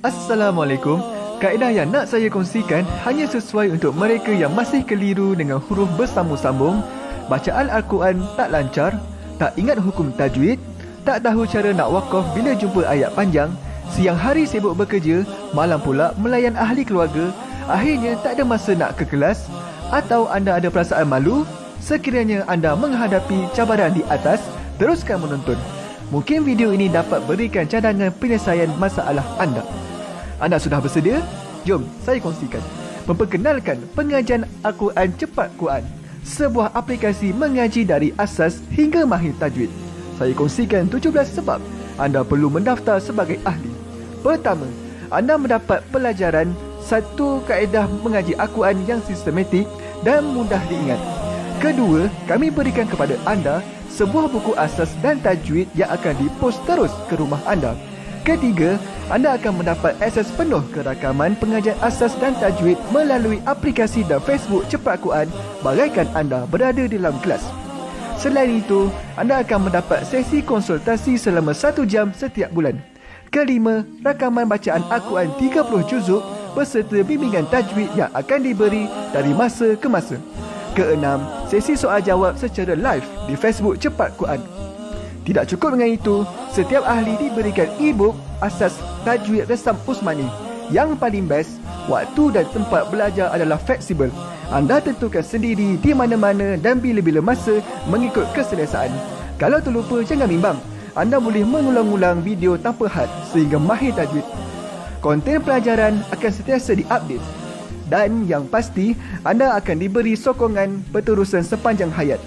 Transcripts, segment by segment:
Assalamualaikum. Kaedah yang nak saya kongsikan hanya sesuai untuk mereka yang masih keliru dengan huruf bersambung-sambung, bacaan Al-Quran tak lancar, tak ingat hukum tajwid, tak tahu cara nak wakaf bila jumpa ayat panjang, siang hari sibuk bekerja, malam pula melayan ahli keluarga, akhirnya tak ada masa nak ke kelas, atau anda ada perasaan malu. Sekiranya anda menghadapi cabaran di atas, teruskan menonton. Mungkin video ini dapat berikan cadangan penyelesaian masalah anda. Anda sudah bersedia? Jom saya kongsikan. Memperkenalkan pengajian Al-Quran Cepat Quran, sebuah aplikasi mengaji dari asas hingga mahir tajwid. Saya kongsikan 17 sebab anda perlu mendaftar sebagai ahli. Pertama, anda mendapat pelajaran satu kaedah mengaji Al-Quran yang sistematik dan mudah diingat. Kedua, kami berikan kepada anda sebuah buku asas dan tajwid yang akan dipost terus ke rumah anda. Ketiga, anda akan mendapat akses penuh ke rakaman pengajian asas dan tajwid melalui aplikasi dan Facebook Cepat Quran bagaikan anda berada di dalam kelas. Selain itu, anda akan mendapat sesi konsultasi selama 1 jam setiap bulan. Kelima, rakaman bacaan Al-Quran 30 juzuk beserta bimbingan tajwid yang akan diberi dari masa ke masa. Keenam, sesi soal jawab secara live di Facebook Cepat Quran. Tidak cukup dengan itu, setiap ahli diberikan e-book asas tajwid resam Usmani. Yang paling best, waktu dan tempat belajar adalah fleksibel. Anda tentukan sendiri di mana-mana dan bila-bila masa mengikut keselesaan. Kalau terlupa, jangan bimbang. Anda boleh mengulang-ulang video tanpa had sehingga mahir tajwid. Konten pelajaran akan sentiasa diupdate. Dan yang pasti, anda akan diberi sokongan berterusan sepanjang hayat.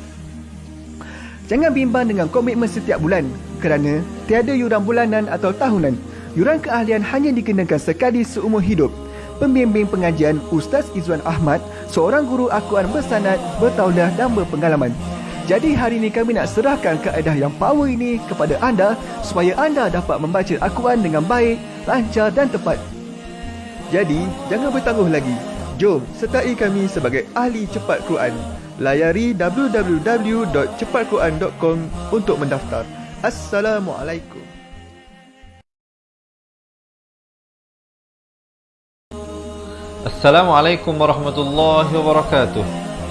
Jangan bimbang dengan komitmen setiap bulan kerana tiada yuran bulanan atau tahunan. Yuran keahlian hanya dikenakan sekali seumur hidup. Pembimbing pengajian Ustaz Izwan Ahmad, seorang guru Al-Quran bersanad, bertauliah dan berpengalaman. Jadi hari ini kami nak serahkan kaedah yang power ini kepada anda supaya anda dapat membaca Al-Quran dengan baik, lancar dan tepat. Jadi, jangan bertangguh lagi. Jom sertai kami sebagai ahli cepat Quran. Layari www.cepatquran.com untuk mendaftar. Assalamualaikum. Assalamualaikum warahmatullahi wabarakatuh.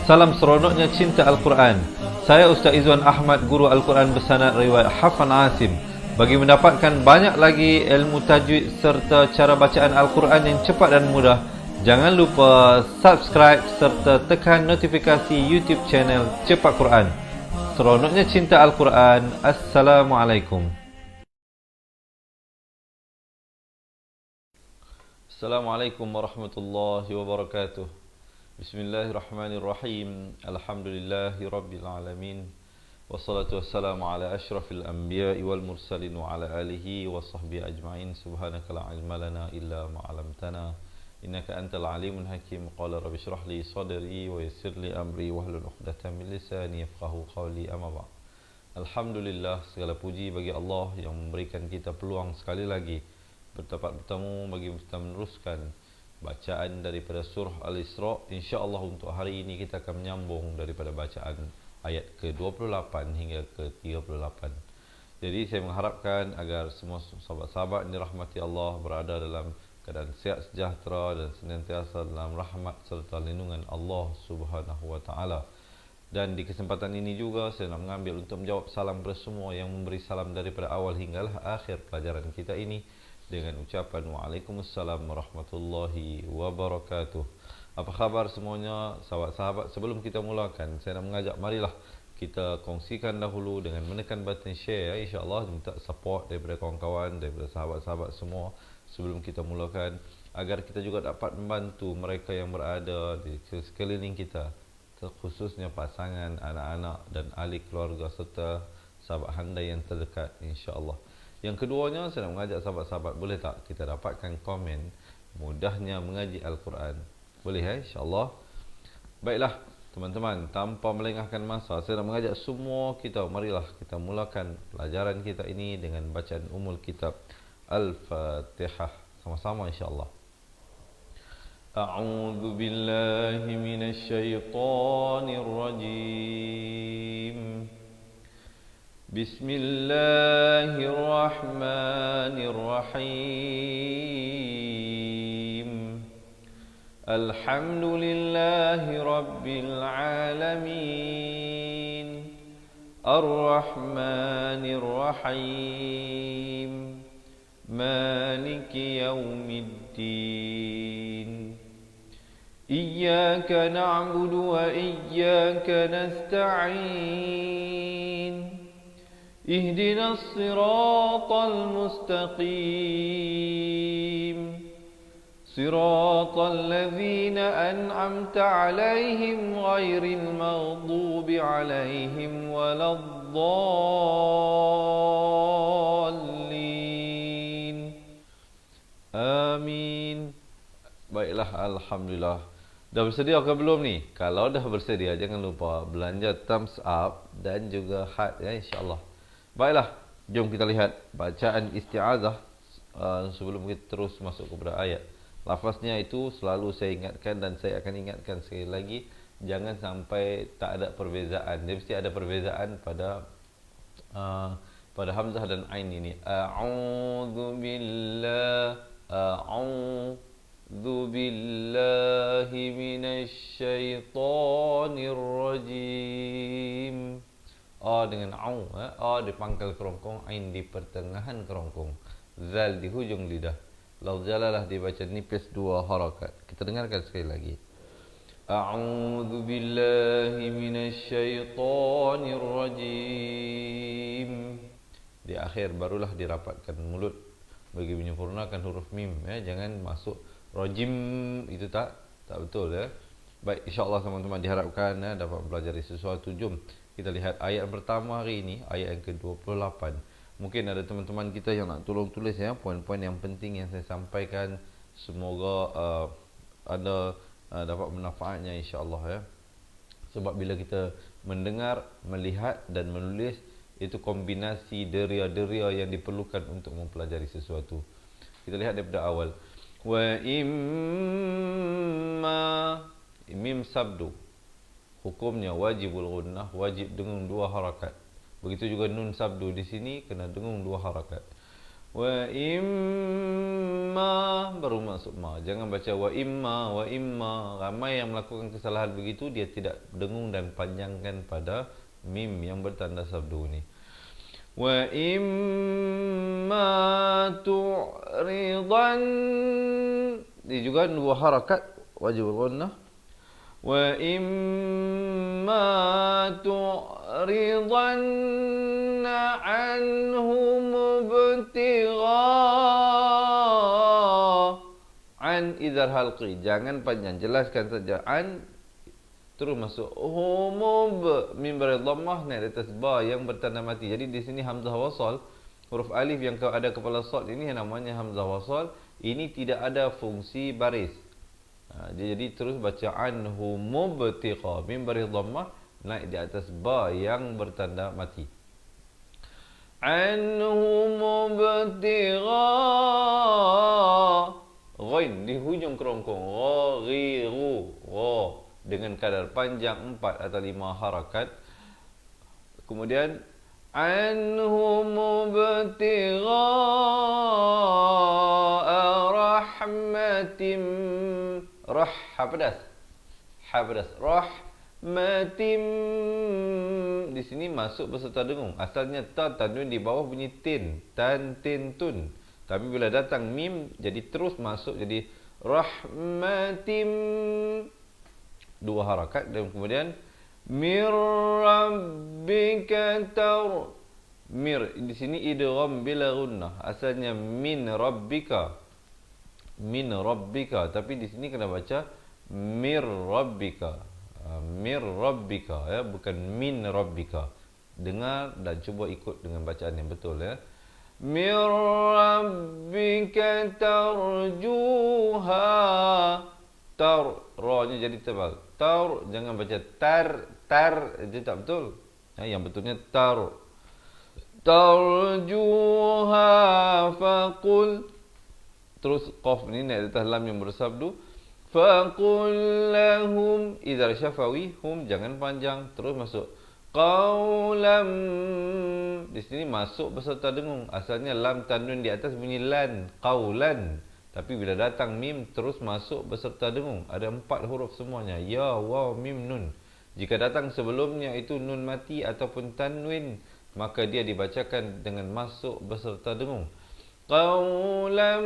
Salam seronoknya cinta Al-Quran. Saya Ustaz Izwan Ahmad, guru Al-Quran bersanad riwayat Hafan Asim. Bagi mendapatkan banyak lagi ilmu tajwid serta cara bacaan Al-Quran yang cepat dan mudah, jangan lupa subscribe serta tekan notifikasi YouTube channel Cepat Quran. Seronoknya cinta Al-Quran. Assalamualaikum. Assalamualaikum warahmatullahi wabarakatuh. Bismillahirrahmanirrahim. Alhamdulillahi rabbil alamin. Wassalatu wassalamu ala ashrafil anbiya'i wal mursalin wa ala alihi wa sahbihi ajma'in. Subhanaka la ilma lana illa ma 'allamtana innaka antal alimul hakim. Qala rabbi shrah li sadri wa yassir li amri wahlul 'uqdatam min lisani yafqahu qawli. Amma ba'd. Alhamdulillah, segala puji bagi Allah yang memberikan kita peluang sekali lagi bertemu bagi kita meneruskan bacaan daripada surah Al-Isra. InsyaAllah untuk hari ini kita akan menyambung daripada bacaan ayat ke-28 hingga ke-38. Jadi saya mengharapkan agar semua sahabat-sahabat yang dirahmati Allah berada dalam keadaan sihat sejahtera dan senantiasa dalam rahmat serta lindungan Allah Subhanahu wa taala. Dan di kesempatan ini juga saya nak mengambil untuk menjawab salam kepada semua yang memberi salam daripada awal hinggalah akhir pelajaran kita ini dengan ucapan Waalaikumsalam warahmatullahi wabarakatuh. Apa khabar semuanya sahabat-sahabat? Sebelum kita mulakan, saya nak mengajak marilah kita kongsikan dahulu dengan menekan button share, insya-Allah, minta support daripada kawan-kawan, daripada sahabat-sahabat semua sebelum kita mulakan, agar kita juga dapat membantu mereka yang berada di sekeliling kita, khususnya pasangan, anak-anak dan ahli keluarga serta sahabat handai yang terdekat, insya-Allah. Yang keduanya, saya nak mengajak sahabat-sahabat, boleh tak kita dapatkan komen mudahnya mengaji Al-Quran? Boleh insya-Allah. Baiklah teman-teman, tanpa melengahkan masa, saya nak mengajak semua kita, marilah kita mulakan pelajaran kita ini dengan bacaan umul kitab Al-Fatihah sama-sama insya-Allah. A'udzu billahi minasy syaithanir rajim. Bismillahirrahmanirrahim. Alhamdulillahi Rabbil Alamin. Ar-Rahmanir Rahim. Maliki Yawmiddin. Iyyaka na'budu wa iyyaka nasta'in. Ihdinas siratal mustaqim. Siratal ladzina an'amta 'alaihim ghairil maghdubi 'alaihim waladdallin. Amin. Baiklah, alhamdulillah. Dah bersedia ke belum ni? Kalau dah bersedia, jangan lupa belanja thumbs up dan juga heart ya, insya-Allah. Baiklah, jom kita lihat bacaan isti'azah sebelum kita terus masuk kepada ayat. Lafaznya itu selalu saya ingatkan dan saya akan ingatkan sekali lagi, jangan sampai tak ada perbezaan. Dia mesti ada perbezaan pada hamzah dan ain ini. A'udzu billahi minasyaitonir rajim. A dengan au, a di pangkal kerongkong, ain di pertengahan kerongkong, zal di hujung lidah. Lafz jalalah dibaca nipis 2 harakat. Kita dengarkan sekali lagi. A'udzu billahi minasyaitonir rajim. Di akhir barulah dirapatkan mulut bagi menyempurnakan huruf mim ya, jangan masuk rajim, itu tak betul ya. Baik, insya-Allah teman-teman diharapkan dapat mempelajari sesuatu. Jom kita lihat ayat pertama hari ini, ayat yang ke-28. Mungkin ada teman-teman kita yang nak tolong tulis ya poin-poin yang penting yang saya sampaikan. Semoga ada dapat manfaatnya insya-Allah ya. Sebab bila kita mendengar, melihat dan menulis, itu kombinasi deria-deria yang diperlukan untuk mempelajari sesuatu. Kita lihat daripada awal. Wa imma, mim sabdu. Hukumnya wajibul gunnah, wajib dengung 2 harakat. Begitu juga nun sabdu di sini kena dengung 2 harakat. Wa imma baru masuk ma. Jangan baca wa imma. Ramai yang melakukan kesalahan begitu, dia tidak dengung dan panjangkan pada mim yang bertanda sabdu ni. Wa imma tu'ridan. Ini juga 2 harakat wajibul gunnah. Wa imma tu'ridanna anhum ibtigha an idhar halqi. Jangan panjang, jelaskan saja an terus masuk humub mim bari dhammah naik atas ba yang bertanda mati. Jadi di sini hamzah wasal, huruf alif yang ada kepala sad ini namanya hamzah wasal. Ini tidak ada fungsi baris. Jadi terus baca anhu mubtiqa mim bari dhammah naik di atas ba yang bertanda mati. Anhu mubtiqa ghain di hujung kerongkong, ghiru dengan kadar panjang 4 atau 5 harakat. Kemudian anhu mubtigha rahmatim, ha pedas rahmatim. Di sini masuk beserta dengung. Asalnya ta tanwin di bawah bunyi tin, tan tin tun. Tapi bila datang mim jadi terus masuk jadi rahmatim, 2 harakat. Dan kemudian mir rabbika tar, mir di sini idgham bila gunnah. Asalnya min rabbika, tapi di sini kena baca mir rabbika ya, bukan min rabbika. Dengar dan cuba ikut dengan bacaan yang betul ya. Mir rabbika tarjuha, tar ra-nya jadi tebal. Tar, jangan baca tar itu tak betul. Yang betulnya tar. Tarjuha faqul, terus qaf ni naik atas lam yang bersabdu. Faqul lahum, idhar syafawi, hum jangan panjang, terus masuk Qawlam. Di sini masuk beserta dengung. Asalnya lam tanwin di atas bunyi lan. Qawlan. Tapi bila datang mim terus masuk beserta dengung. Ada 4 huruf semuanya. Ya, waw, mim, nun. Jika datang sebelumnya itu nun mati ataupun tanwin, maka dia dibacakan dengan masuk beserta dengung. Qawlam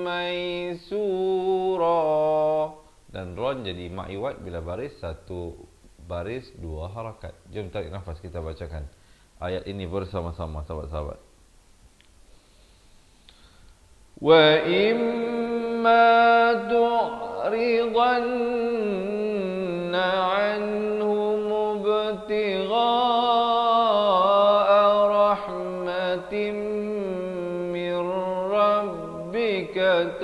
maisura. Dan ron jadi ma'iwat bila baris 1 baris 2 harakat. Jom tarik nafas, kita bacakan ayat ini bersama-sama sahabat-sahabat. Wa imma tu'ridanna anhum ibtigha'a rahmatin min rabbika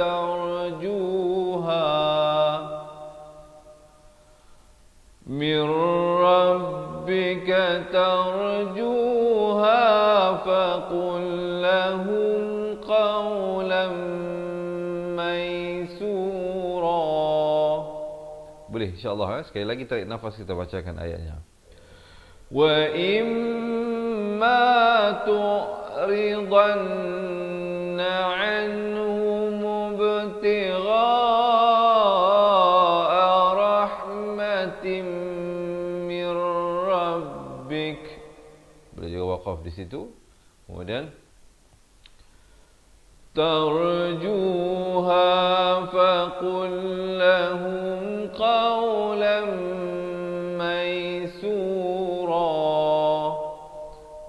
tarjuha faqul lahum qawlan maysura. Boleh insya-Allah sekali lagi tarik nafas, kita bacakan ayatnya. Wa imma tu'ridanna anhum ibtigha'a rahmatin min rabbik. Boleh juga waqaf di situ. Kemudian tarjuha faqul lahum qawlan maysura.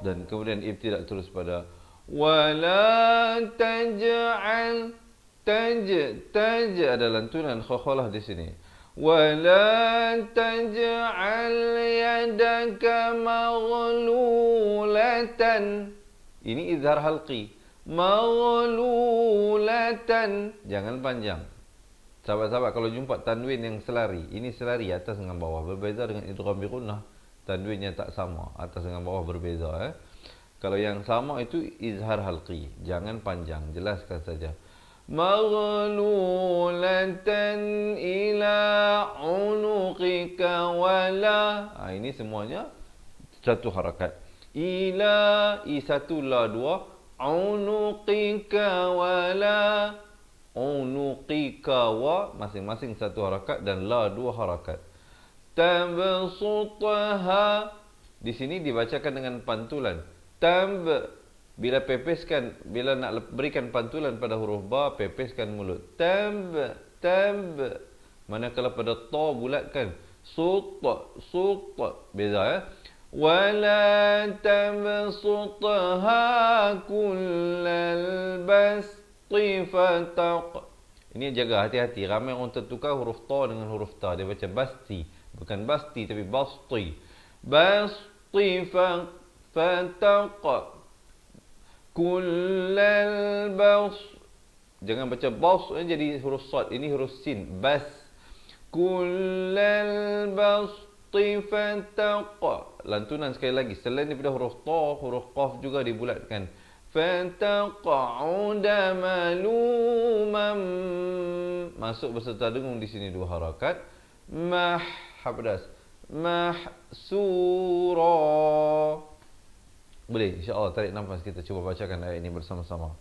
Dan kemudian ibtidak terus pada wala taj'al. Taj ada lantunan khakhalah di sini. Wala taj'al yadaka maghlulatan. Ini izhar halqi. Maghlulatan. Jangan panjang. Sahabat-sahabat, kalau jumpa tanwin yang selari, ini selari atas dengan bawah. Berbeza dengan idgham bi gunnah. Tanwinnya tak sama. Atas dengan bawah berbeza. Kalau yang sama itu izhar halqi. Jangan panjang. Jelaskan saja. Maghlulatan ila unuqika wala. Ini semuanya satu harakat. Ila, i satu, la dua. Unuqika wala. Unuqika wa, masing-masing satu harakat, dan la dua harakat. Tabsutha, di sini dibacakan dengan pantulan. Bila pepeskan, bila nak berikan pantulan pada huruf ba, pepeskan mulut. Tab. Manakala pada ta bulatkan. Sut. Beza Wala tabsutha kullal basti fataq. Ini jaga, hati-hati. Ramai orang tertukar huruf ta dengan huruf ta. Dia baca basti. Bukan basti, tapi basti. Basti fataq. Kullal bas. Jangan baca bas jadi huruf sad. Ini huruf sin. Bas. Kullal basti fataq. Lantunan sekali lagi. Selain daripada huruf ta, huruf qaf juga dibulatkan. Fataq'uda maluman. Masuk beserta dengung di sini dua harakat. Habdas. Mahsura. Boleh insya-Allah tarik nafas, kita cuba bacakan ayat ini bersama-sama.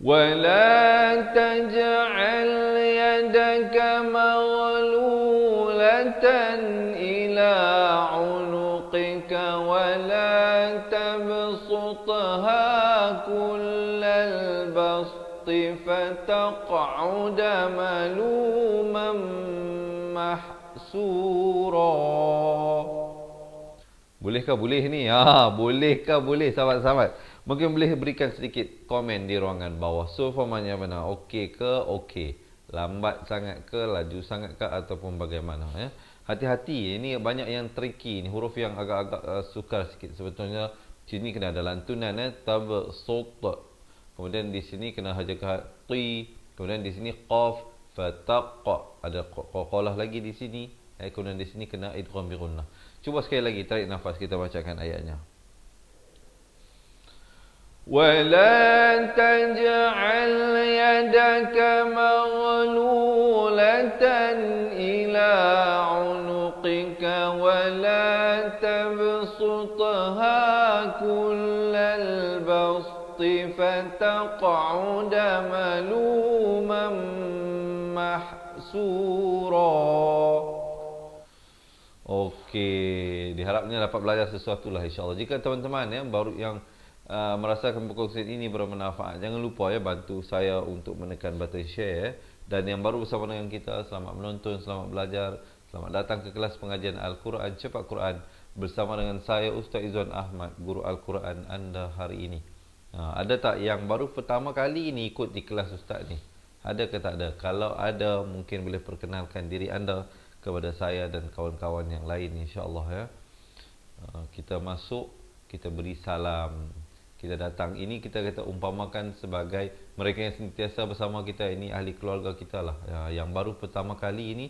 Wala taj'al yadaka maghlulatan ila unuqika wala tabsutha kullal basti fataq'uda maluman mahsura. Bolehkah boleh ni? Bolehkah boleh sahabat-sahabat? Mungkin boleh berikan sedikit komen di ruangan bawah. So, formanya benar. Okey ke? Okey. Lambat sangat ke? Laju sangat ke? Ataupun bagaimana? Ya? Hati-hati. Ini banyak yang tricky. Ini huruf yang agak-agak sukar sikit. Sebetulnya, sini kena ada lantunan. Tabsut. Kemudian di sini kena hajakan ti. Kemudian di sini qaf. Fataq. Ada qalqalah lagi di sini. Kemudian di sini kena idgham bi gunnah. Cuba sekali lagi tarik nafas, kita bacakan ayatnya. ولا تجعل يدك مغلولة إلى عنقك تقعد ملوما محسورا. Okey, diharapnya dapat belajar sesuatu lah insya-Allah. Jika teman-teman baru yang merasakan perkongsian ini bermanfaat, jangan lupa bantu saya untuk menekan button share. Dan yang baru bersama dengan kita, selamat menonton, selamat belajar, selamat datang ke kelas pengajian Al-Quran Cepat Quran bersama dengan saya Ustaz Izzuan Ahmad, guru Al-Quran anda hari ini. Ada tak yang baru pertama kali ini ikut di kelas Ustaz ni? Ada ke tak ada? Kalau ada, mungkin boleh perkenalkan diri anda kepada saya dan kawan-kawan yang lain insya-Allah kita masuk, kita beri salam, kita datang. Ini kita kata umpamakan sebagai mereka yang sentiasa bersama kita, ini ahli keluarga kita lah. Yang baru pertama kali ini,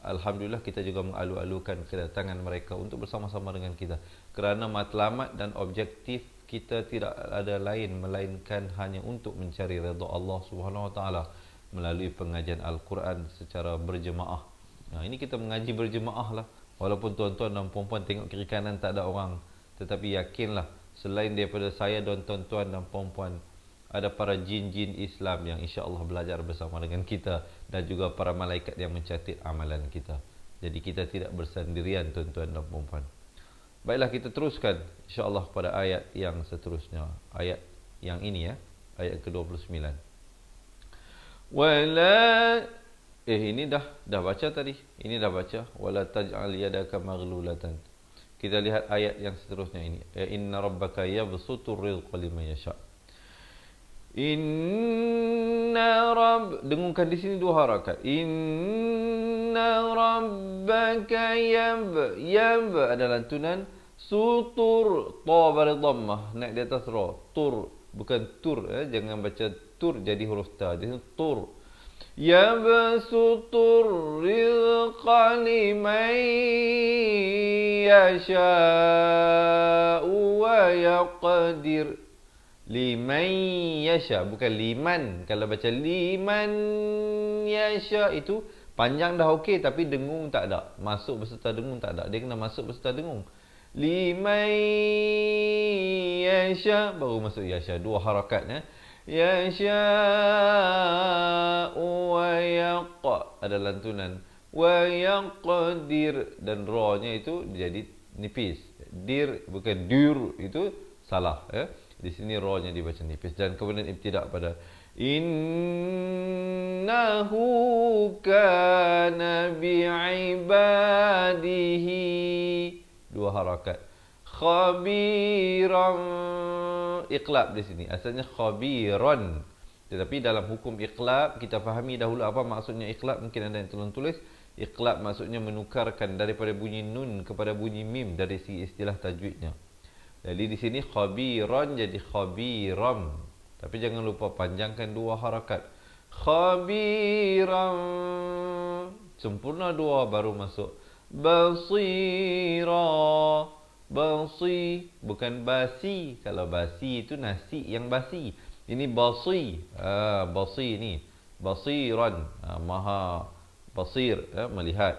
alhamdulillah kita juga mengalu-alukan kedatangan mereka untuk bersama-sama dengan kita. Kerana matlamat dan objektif kita tidak ada lain melainkan hanya untuk mencari redha Allah Subhanahu Wa Taala melalui pengajian Al-Quran secara berjemaah. Ini kita mengaji berjemaah lah. Walaupun tuan-tuan dan puan-puan tengok kiri kanan tak ada orang, tetapi yakinlah selain daripada saya dan tuan-tuan dan puan-puan, ada para jin-jin Islam yang insya-Allah belajar bersama dengan kita, dan juga para malaikat yang mencatat amalan kita. Jadi kita tidak bersendirian tuan-tuan dan puan-puan. Baiklah, kita teruskan insya-Allah pada ayat yang seterusnya. Ayat yang ini ayat ke-29. Wala ini dah baca tadi. Ini dah baca. Wala taj'al yadaka maghlulatan. Kita lihat ayat yang seterusnya ini. Inna rabbaka yabsutur rizqa liman yasha. Dengungkan di sini dua harakat. Inna rabbaka yab ada lantunan sutur ta pada dhammah naik di atas ra. Tur bukan tur jangan baca tur jadi huruf ta. Di sini tur. Yabsutur rizqa liman yasha'u wa yaqdir. Liman yasha, bukan liman. Kalau baca liman yasha itu panjang dah okey, tapi dengung tak ada. Masuk beserta dengung tak ada. Dia kena masuk beserta dengung. Liman yasha baru masuk yasha. Dua harakat yasha'u wa yaqa ada lantunan wa yaqdir, dan ra-nya itu jadi nipis. Dir bukan dir, itu salah Di sini ra-nya dibaca nipis, dan kemudian ibtidak pada innahu kana bi'ibadihi, dua harakat. Khabiran, iqlab di sini asalnya khabiran, tetapi dalam hukum iqlab kita fahami dahulu apa maksudnya iqlab. Mungkin ada yang tolong tulis. Iqlab maksudnya menukarkan daripada bunyi nun kepada bunyi mim dari segi istilah tajwidnya. Jadi di sini khabiran jadi khabiram, tapi jangan lupa panjangkan dua harakat. Khabiran sempurna dua baru masuk. Basira, basi bukan basi. Kalau basi itu nasi yang basi. Ini basi. Basi ni basiran, maha basir, melihat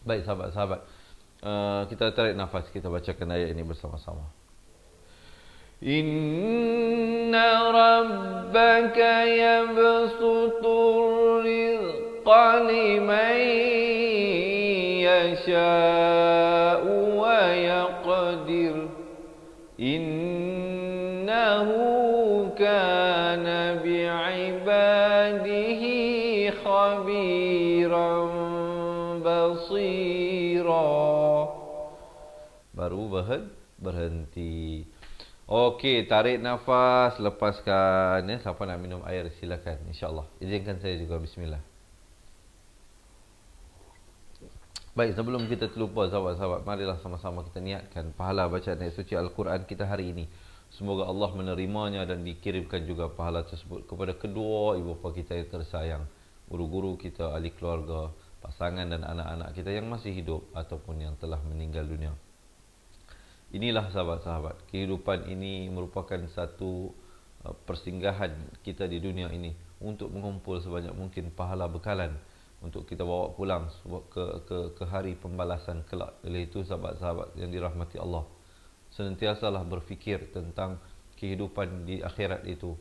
Baik sahabat-sahabat, kita tarik nafas, kita bacakan ayat ini bersama-sama. Inna rabbaka yabsutur rizqa liman yasha'u wa yaqdir. Innahu kana bi'ibadihi khabiran basira. Baru berhenti. Okey, tarik nafas, lepaskan siapa nak minum air silakan insya-Allah. Izinkan saya juga bismillah. Baik, sebelum kita terlupa sahabat-sahabat, marilah sama-sama kita niatkan pahala bacaan ayat suci Al-Quran kita hari ini. Semoga Allah menerimanya dan dikirimkan juga pahala tersebut kepada kedua ibu bapa kita yang tersayang, guru-guru kita, ahli keluarga, pasangan dan anak-anak kita yang masih hidup ataupun yang telah meninggal dunia. Inilah sahabat-sahabat, kehidupan ini merupakan satu persinggahan kita di dunia ini untuk mengumpul sebanyak mungkin pahala bekalan untuk kita bawa pulang ke hari pembalasan kelak. Oleh itu sahabat-sahabat yang dirahmati Allah, senantiasalah berfikir tentang kehidupan di akhirat itu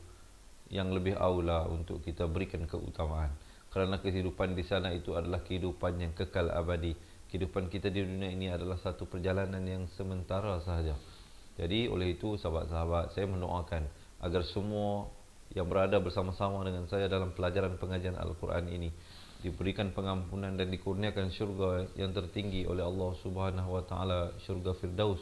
yang lebih aula untuk kita berikan keutamaan. Kerana kehidupan di sana itu adalah kehidupan yang kekal abadi. Kehidupan kita di dunia ini adalah satu perjalanan yang sementara sahaja. Jadi oleh itu sahabat-sahabat, saya mendoakan agar semua yang berada bersama-sama dengan saya dalam pelajaran pengajian Al-Quran ini diberikan pengampunan dan dikurniakan syurga yang tertinggi oleh Allah Subhanahu wa taala, syurga Firdaus,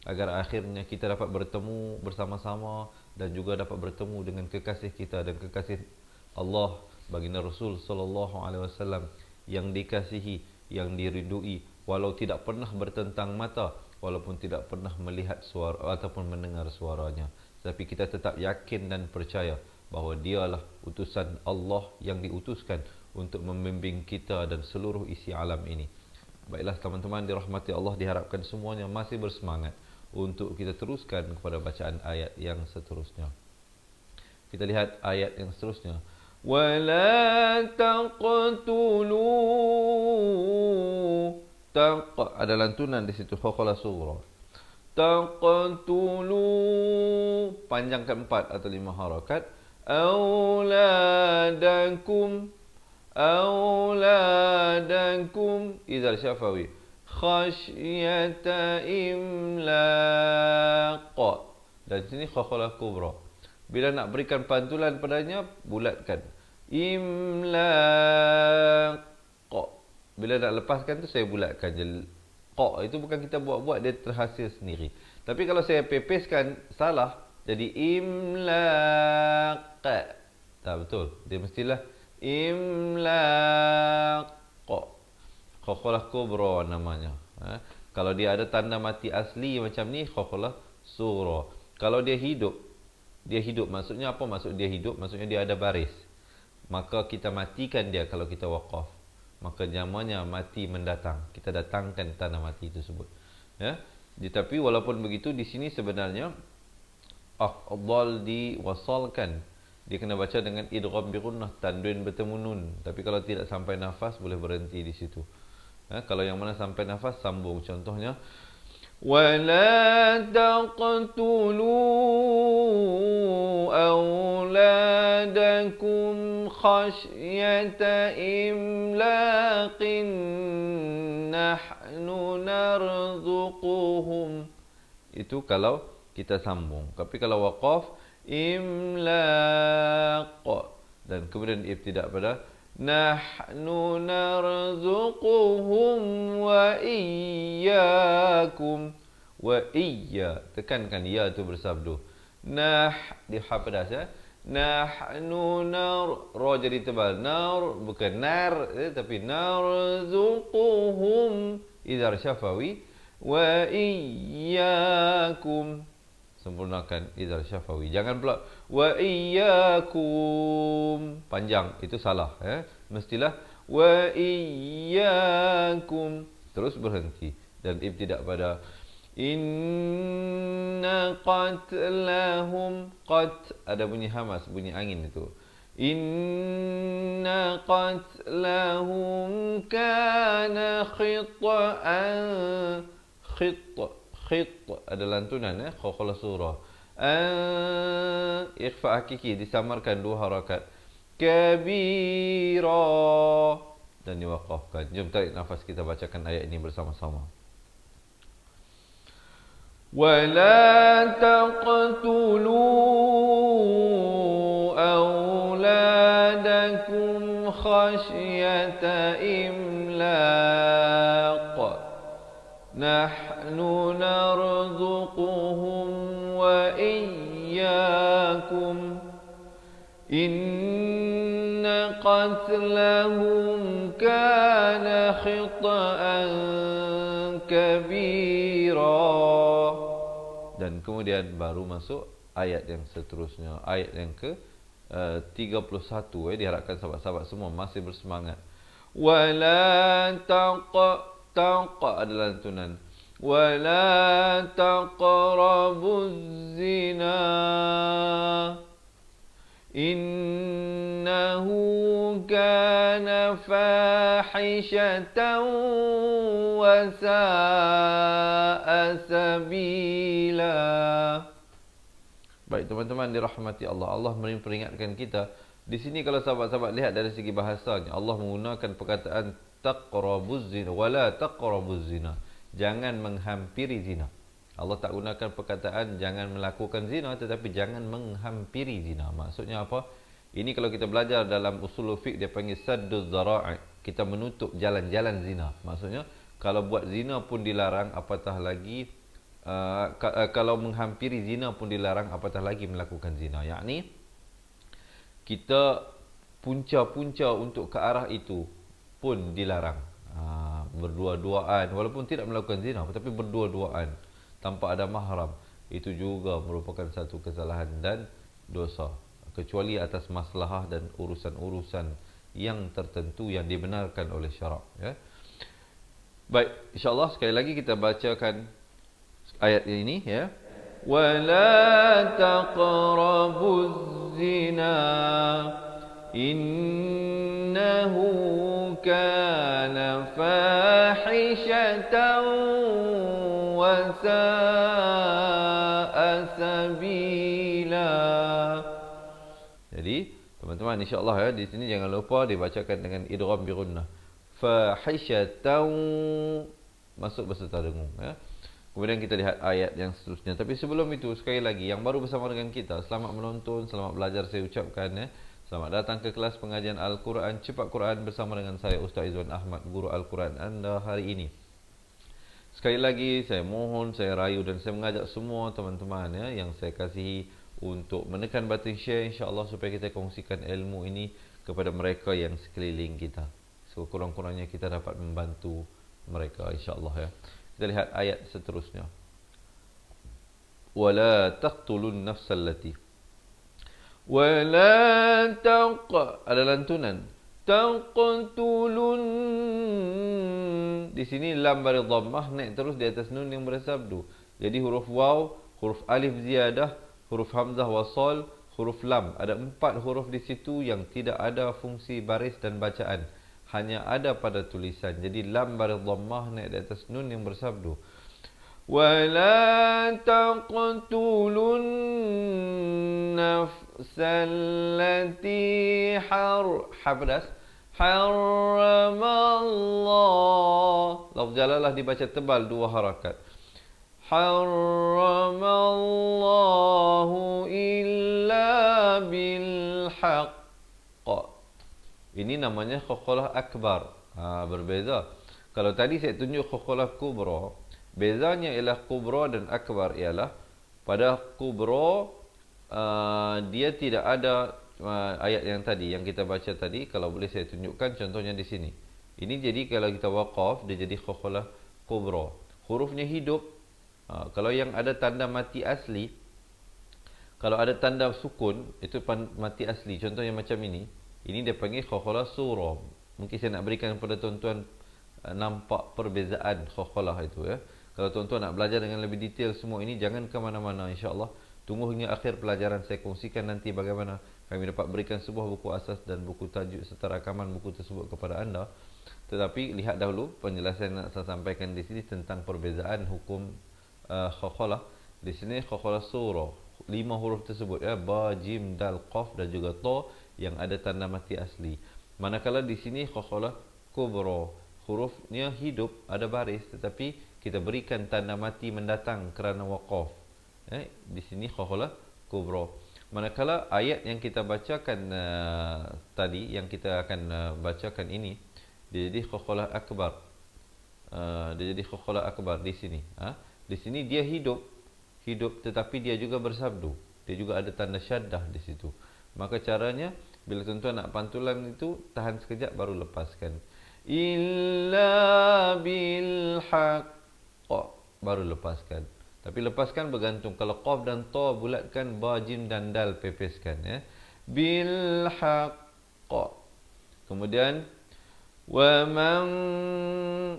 agar akhirnya kita dapat bertemu bersama-sama dan juga dapat bertemu dengan kekasih kita dan kekasih Allah baginda Rasul sallallahu alaihi wasallam yang dikasihi, yang diridui, walau tidak pernah bertentang mata, walaupun tidak pernah melihat suara ataupun mendengar suaranya, tapi kita tetap yakin dan percaya bahawa dialah utusan Allah yang diutuskan untuk membimbing kita dan seluruh isi alam ini. Baiklah teman-teman dirahmati Allah, diharapkan semuanya masih bersemangat untuk kita teruskan kepada bacaan ayat yang seterusnya. Kita lihat ayat yang seterusnya. وَلَا تَقْتُلُوا ada lantunan di situ, khakhala surah. Taqtulu, panjangkan 4 atau 5 harakat. Auladakum idhar syafawi khasyata imlaq. Dan sini khakhala kubra. Bila nak berikan pantulan padanya, bulatkan. Imlaq. Bila nak lepaskan tu saya bulatkan je. Qa itu bukan kita buat-buat, dia terhasil sendiri. Tapi kalau saya pepeskan salah, jadi imlaq. Tak betul. Dia mestilah imlaq. Khakhalah kubra namanya. Kalau dia ada tanda mati asli macam ni, khakhalah surah. Kalau dia hidup maksudnya apa? Maksud dia hidup, maksudnya dia ada baris. Maka kita matikan dia kalau kita waqaf. Maka namanya mati mendatang. Kita datangkan tanda mati tersebut. Ya. Tetapi walaupun begitu, di sini sebenarnya afdal diwasalkan. Dia kena baca dengan idgham bi gunnah, tanwin bertemu nun. Tapi kalau tidak sampai nafas, boleh berhenti di situ. Ya. Kalau yang mana sampai nafas, sambung. Contohnya وَلَا تَقْتُلُوا أَوْلَادَكُمْ خَشْيَةَ إِمْلَاقٍ نَحْنُ نَرْزُقُهُمْ. Itu kalau kita sambung. Tapi kalau waqaf, imlaq. Dan kemudian ibtidak pada nahnu narzuquhum wa iyyakum. Wa iyya, tekankan ya tu bersabdu. Di ha pedas ya. Nahnu ra jadi tebal. Nar bukan nar, tapi narzuquhum idhar syafawi wa iyyakum. Sempurnakan idhar syafawi. Jangan pula wa iyyakum panjang, itu salah ya. Mestilah wa iyyakum, terus berhenti dan ibtidak pada inna qatlahum. Qat ada bunyi hamas, bunyi angin itu. Inna qatlahum kana khita'an. Khit ada lantunan ya, khakhala surah. Ikhfa hakiki disamarkan 2 harakat. Kabira dan diwaqafkan. Jom tarik nafas, kita bacakan ayat ini bersama-sama. وَلَا تَقْتُلُوا أَوْلَادَكُمْ خَشْيَةَ إِمْلَاقٍ نَحْنُ نَرْزُقُهُمْ وَإِيَّاكُمْ إِنَّ قَتْلَهُمْ كَانَ خِطْأً كَبِيرًا. Dan kemudian baru masuk ayat yang seterusnya, ayat yang ke 31. Diharapkan sahabat-sahabat semua masih bersemangat. وَلَا ada lantunan. وَلَا تَقْرَبُوا الزِّنَا إِنَّهُ كَانَ فَاحِشَةً وَسَاءَ سَبِيلًا. Baik teman-teman dirahmati Allah. Allah memperingatkan kita. Di sini kalau sahabat-sahabat lihat dari segi bahasanya, Allah menggunakan perkataan taqrabuz zina wala taqrabuz zina. Jangan menghampiri zina. Allah tak gunakan perkataan jangan melakukan zina, tetapi jangan menghampiri zina. Maksudnya apa? Ini kalau kita belajar dalam usul fiqh dia panggil sadduz zara'i. Kita menutup jalan-jalan zina. Maksudnya kalau buat zina pun dilarang, apatah lagi kalau menghampiri zina pun dilarang, apatah lagi melakukan zina. Yakni kita punca-punca untuk ke arah itu pun dilarang. Berdua-duaan, walaupun tidak melakukan zina, tetapi berdua-duaan tanpa ada mahram, itu juga merupakan satu kesalahan dan dosa, kecuali atas maslahah dan urusan-urusan yang tertentu yang dibenarkan oleh syarak, ya. Baik, insya-Allah sekali lagi kita bacakan ayat ini, ya. Wala taqrabuz zina innahu kana fahishatan wa sa'a sabila. Jadi, teman-teman insya-Allah ya, di sini jangan lupa dibacakan dengan idgham bi gunnah. Fahishatan masuk beserta dengung, ya. Kemudian kita lihat ayat yang seterusnya. Tapi sebelum itu, sekali lagi, yang baru bersama dengan kita, selamat menonton, selamat belajar saya ucapkan, ya. Selamat datang ke kelas pengajian Al-Quran Cepat Quran bersama dengan saya Ustaz Izwan Ahmad, guru Al-Quran anda hari ini. Sekali lagi saya mohon, saya rayu dan saya mengajak semua teman-teman, ya, yang saya kasihi untuk menekan button share, insya-Allah, supaya kita kongsikan ilmu ini kepada mereka yang sekeliling kita. Sekurang-kurangnya kita dapat membantu mereka, insya-Allah, ya. Kita lihat ayat seterusnya. Wala taqtulun nafsal lati. Wala ada lantunan. Taqtulun. Di sini lam bari dhammah naik terus di atas nun yang bersabdu. Jadi huruf waw, huruf alif ziyadah, huruf hamzah wasal, huruf lam. Ada 4 huruf di situ yang tidak ada fungsi baris dan bacaan. Hanya ada pada tulisan. Jadi lam bari dhammah naik di atas nun yang bersabdu. Wala taqtulun nafsal lati harramallah. Lafz jalalah dibaca tebal 2 harakat. Harramallahu illa bil haqq. Ini namanya khokholah akbar. Berbeza. Kalau tadi saya tunjuk khokholah kubra, bezanya ialah kubra dan akbar ialah pada kubra dia tidak ada ayat yang tadi yang kita baca tadi. Kalau boleh saya tunjukkan contohnya di sini. Ini jadi kalau kita waqaf dia jadi khokholah kubra. Hurufnya hidup. Kalau yang ada tanda mati asli, kalau ada tanda sukun itu mati asli. Contohnya macam ini. Ini dia panggil khokholah surah. Mungkin saya nak berikan kepada tuan-tuan nampak perbezaan khokholah itu, ya. Kalau tuan-tuan nak belajar dengan lebih detail semua ini, jangan ke mana-mana, insya-Allah. Tunggu hingga akhir pelajaran, saya kongsikan nanti bagaimana kami dapat berikan sebuah buku asas dan buku tajuk serta rakaman buku tersebut kepada anda. Tetapi lihat dahulu penjelasan yang nak saya sampaikan di sini tentang perbezaan hukum khokholah. Di sini khokholah surah, 5 huruf tersebut, ya, ba, jim, dal, qaf dan juga ta yang ada tanda mati asli. Manakala di sini khokholah kubra, hurufnya hidup, ada baris, tetapi kita berikan tanda mati mendatang kerana waqaf. Di sini khokholah kubra. Manakala ayat yang kita bacakan tadi, yang kita akan bacakan ini, dia jadi khokholah akbar. Dia jadi khokholah akbar di sini. Di sini dia hidup, tetapi dia juga bersabdu. Dia juga ada tanda syaddah di situ. Maka caranya bila tuan-tuan nak pantulan itu, tahan sekejap baru lepaskan. Illa bil haqq, baru lepaskan. Tapi lepaskan bergantung. Kalau qaf dan ta bulatkan, ba, jim dan dal pepeskan, ya. Bil haqq. Kemudian wa man,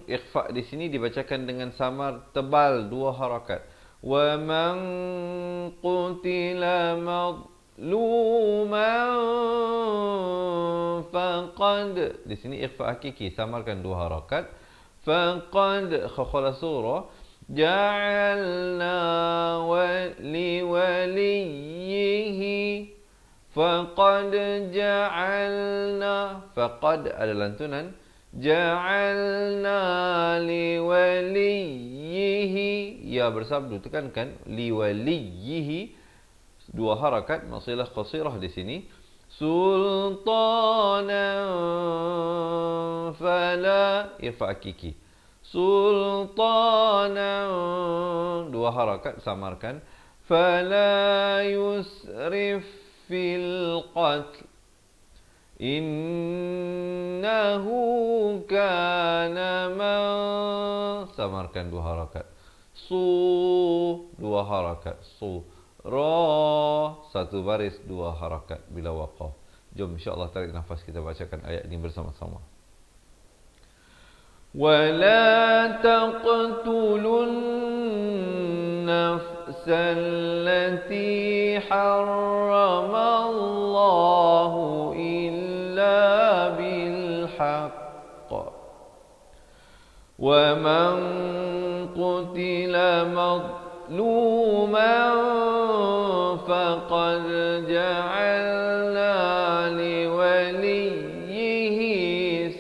ikhfa di sini dibacakan dengan samar tebal 2 harakat. Wa man qutila luman faqad. Di sini ikhfa hakiki, samarkan 2 harakat. Faqad khokholah surah. ja'alna liwaliyihi faqad ja'alna, faqad ada lantunan, ja'alna liwaliyihi, ya bersabdu tekankan, liwaliyihi, dua harakat, maksilah qasirah di sini, sultanan fala irfa hakiki, sultanan, dua harakat, samarkan, fala yusrif fil qatl innahu kana samarkan, dua harakat, dua harakat, ra, satu baris, dua harakat bila waqaf. Jom insyaAllah tarik nafas, kita bacakan ayat ini bersama-sama. وَلَا تَقْتُلُوا النَّفْسَ الَّتِي حَرَّمَ اللَّهُ إِلَّا بِالْحَقِّ وَمَنْ قُتِلَ مَظْلُومًا فَقَدْ جَعَلْنَا لِوَلِيِّهِ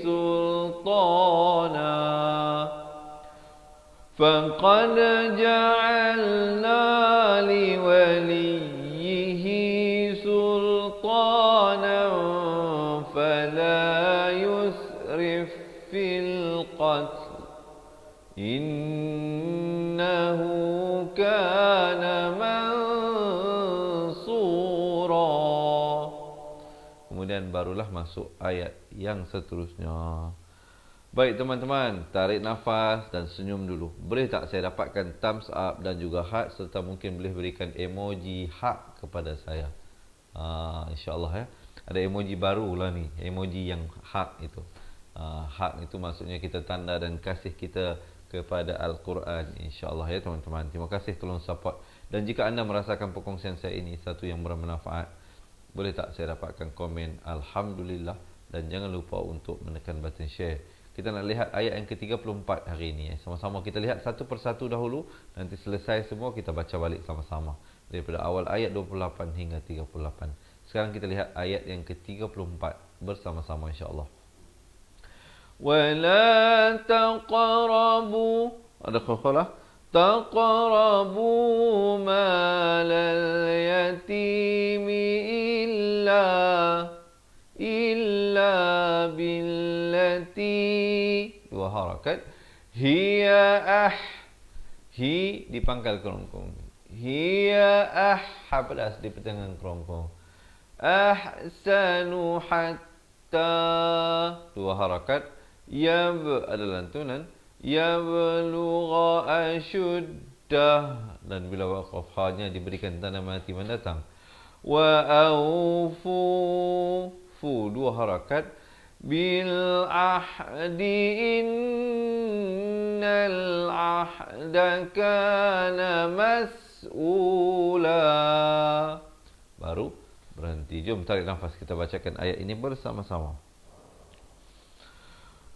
سُلْطَانًا فَقَدْ جَعَلْنَا لِوَلِيِّهِ سُلْطَانًا فَلَا يُسْرِفْ فِي الْقَتْلِ innahu kana mansura. Kemudian barulah masuk ayat yang seterusnya. Baik teman-teman, tarik nafas dan senyum dulu. Boleh tak saya dapatkan thumbs up dan juga heart, serta mungkin boleh berikan emoji heart kepada saya. InsyaAllah ya. Ada emoji baru lah ni, emoji yang heart itu. Heart itu maksudnya kita tanda dan kasih kita kepada Al-Quran, insyaAllah ya teman-teman. Terima kasih, tolong support. Dan jika anda merasakan perkongsian saya ini satu yang bermanfaat, boleh tak saya dapatkan komen Alhamdulillah, dan jangan lupa untuk menekan button share. Kita nak lihat ayat yang ke-34 hari ini. Sama-sama kita lihat satu persatu dahulu. Nanti selesai semua kita baca balik sama-sama, daripada awal ayat 28 hingga 38. Sekarang kita lihat ayat yang ke-34 bersama-sama insyaAllah. وَلَا تَقْرَبُوا, ada qalqalah, تَقْرَبُوا مَالَ الْيَتِيمِ إِلَّا بِالَّتِي, dua harakat, hiya hi di pangkal kerongkong, hiya pedas di pertengahan kerongkong, ahsanu hatta, dua harakat, ada lantunan, yablugha ashuddah, dan bila waqaf ha-nya diberikan tanda mati mendatang, wa awfu, dua harakat, bil ahdi innal ahda kana mas'ula. Baru berhenti. Jom tarik nafas, kita bacakan ayat ini bersama-sama.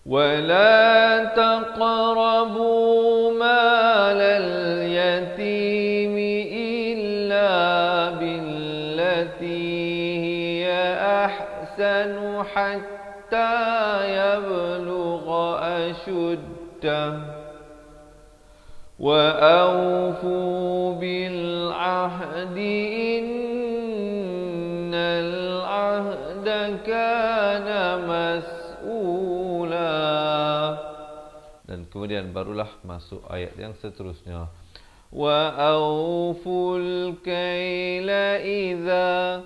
وَلَا تَقْرَبُوا مَالَ الْيَتِيمِ إِلَّا بِالَّتِي هِيَ أَحْسَنُ حَتَّى يَبْلُغَ أَشُدَّهُ وَأَوْفُوا بِالْعَهْدِ إِنَّ الْعَهْدَ كَانَ مسؤولا. Dan kemudian barulah masuk ayat yang seterusnya. Wa awful kaila idza,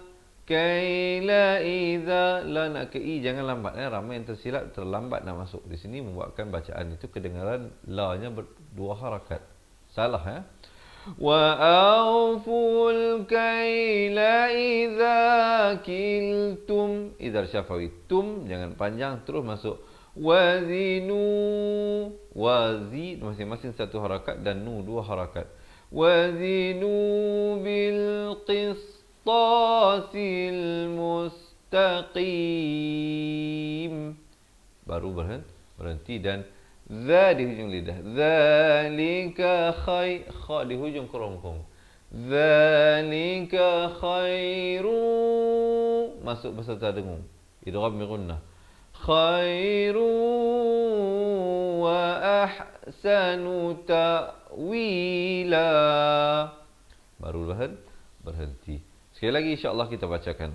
la nak ke i jangan lambat ramai yang tersilap, terlambat nak masuk di sini, membuatkan bacaan itu kedengaran la-nya berdua harakat. Salah ya. Wa awful kaila idza kiltum, idza syafawi, tum jangan panjang, terus masuk wazinu, wazi masing-masing satu harakat, dan nu dua harakat, wazinu bil qistasil mustaqim, baru berhenti, dan Za di hujung lidah. Zalika khair. Kha di hujung kerongkong. Zalika khairu. Masuk peserta dengung. Idgham bi gunnah. Khairu wa ahsanu ta'wila. Baru berhenti. Sekali lagi insya-Allah kita bacakan.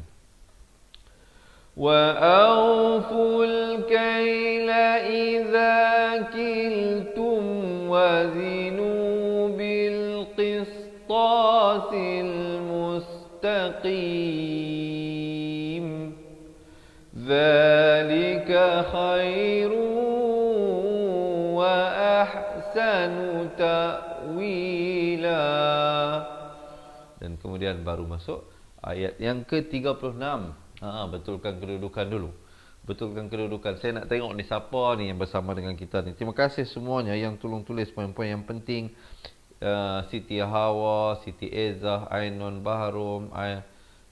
وَأَوْفُوا الْكَيْلَ إِذَا كِلْتُمْ وَزِنُوا بِالْقِسْطَاسِ الْمُسْتَقِيمِ ذَلِكَ خَيْرٌ وَأَحْسَنُ تَأْوِيلًا. Dan kemudian baru masuk ayat yang ke-36. Betulkan kedudukan dulu. Betulkan kedudukan. Saya nak tengok ni siapa ni yang bersama dengan kita ni. Terima kasih semuanya yang tolong tulis poin-poin yang penting. Siti Hawa, Siti Ezah, Ainun Bahrum,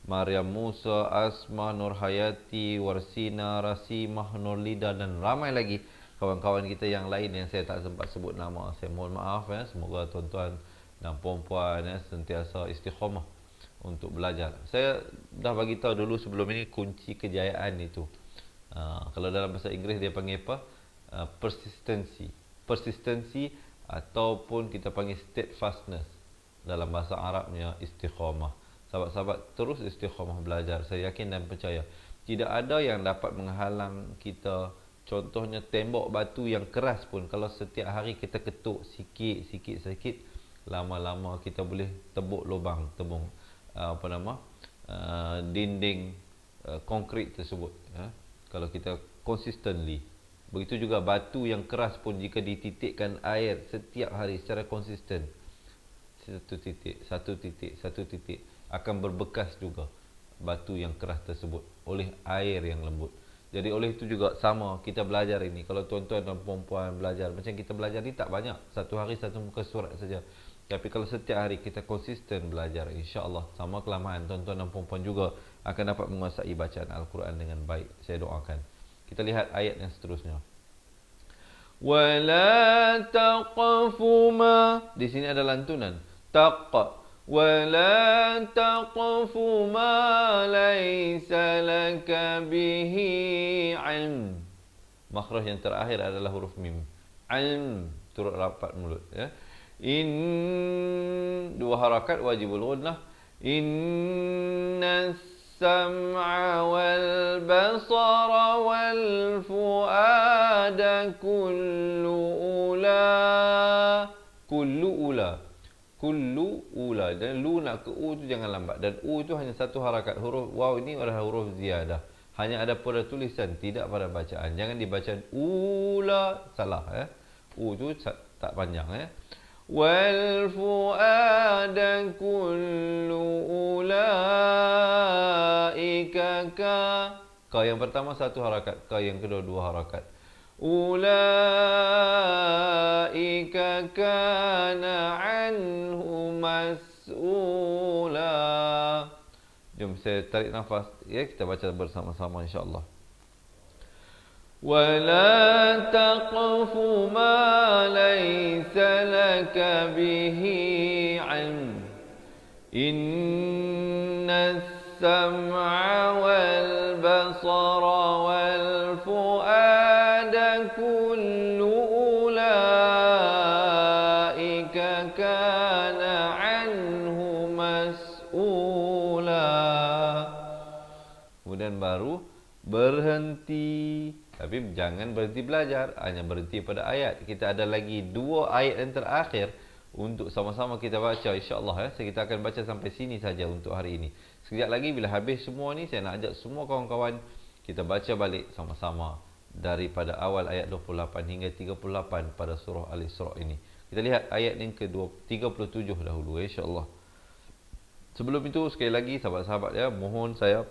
Maryam Musa, Asma, Nur Hayati, Warsina, Rasimah, Nurlida dan ramai lagi kawan-kawan kita yang lain yang saya tak sempat sebut nama. Saya mohon maaf ya. Semoga tuan-tuan dan puan-puan sentiasa istiqamah untuk belajar. Saya dah bagi tahu dulu sebelum ini kunci kejayaan itu. Kalau dalam bahasa Inggeris dia panggil apa? Persistency. Persistency ataupun kita panggil steadfastness. Dalam bahasa Arabnya istiqamah. Sahabat-sahabat terus istiqamah belajar. Saya yakin dan percaya tidak ada yang dapat menghalang kita. Contohnya tembok batu yang keras pun kalau setiap hari kita ketuk sikit, lama-lama kita boleh tebuk lubang, dinding konkrit tersebut kalau kita consistently. Begitu juga batu yang keras pun jika dititikkan air setiap hari secara konsisten, satu titik akan berbekas juga batu yang keras tersebut oleh air yang lembut. Jadi oleh itu juga sama kita belajar ini. Kalau tuan-tuan dan puan-puan belajar macam kita belajar ni tak banyak, satu hari satu muka surat saja. Tapi kalau setiap hari kita konsisten belajar, insya-Allah sama kelamaan tuan-tuan dan puan-puan juga akan dapat menguasai bacaan Al-Quran dengan baik. Saya doakan. Kita lihat ayat yang seterusnya. Wala taqfu ma. Di sini ada lantunan. Wala taqfu ma laysa laka bihi ilm. Makhraj yang terakhir adalah huruf mim. Ilm turut rapat mulut ya. Dua harakat wajibul gunnah. Inna sam'a wal basara wal fuada kullu ula. Dan lu nak ke u tu jangan lambat. Dan u tu hanya satu harakat. Huruf waw ini adalah huruf ziyadah. Hanya ada pada tulisan, tidak pada bacaan. Jangan dibaca ula, salah ya. U tu tak panjang ya. Wal fuada kullu ulaika ka yang pertama satu harakat, ka yang kedua dua harakat. Ulaika kana anhu mas'ula. Jom saya tarik nafas ya, kita baca bersama-sama insya-Allah. وَلَا تَقْفُ مَا لَيْسَ لَكَ بِهِ عِلْمٌ إِنَّ السَّمْعَ وَالْبَصَرَ وَالْفُؤَادَ كُلُّ أُولَئِكَ كَانَ عَنْهُ مَسْئُولًا. Kemudian baru berhenti. Tapi jangan berhenti belajar, hanya berhenti pada ayat. Kita ada lagi dua ayat yang terakhir untuk sama-sama kita baca insya-Allah ya. Kita akan baca sampai sini saja untuk hari ini. Sekejap lagi bila habis semua ni saya nak ajak semua kawan-kawan kita baca balik sama-sama daripada awal ayat 28 hingga 38 pada surah Al-Isra ini. Kita lihat ayat yang ke-37 dahulu insya-Allah. Sebelum itu sekali lagi sahabat-sahabat ya, mohon saya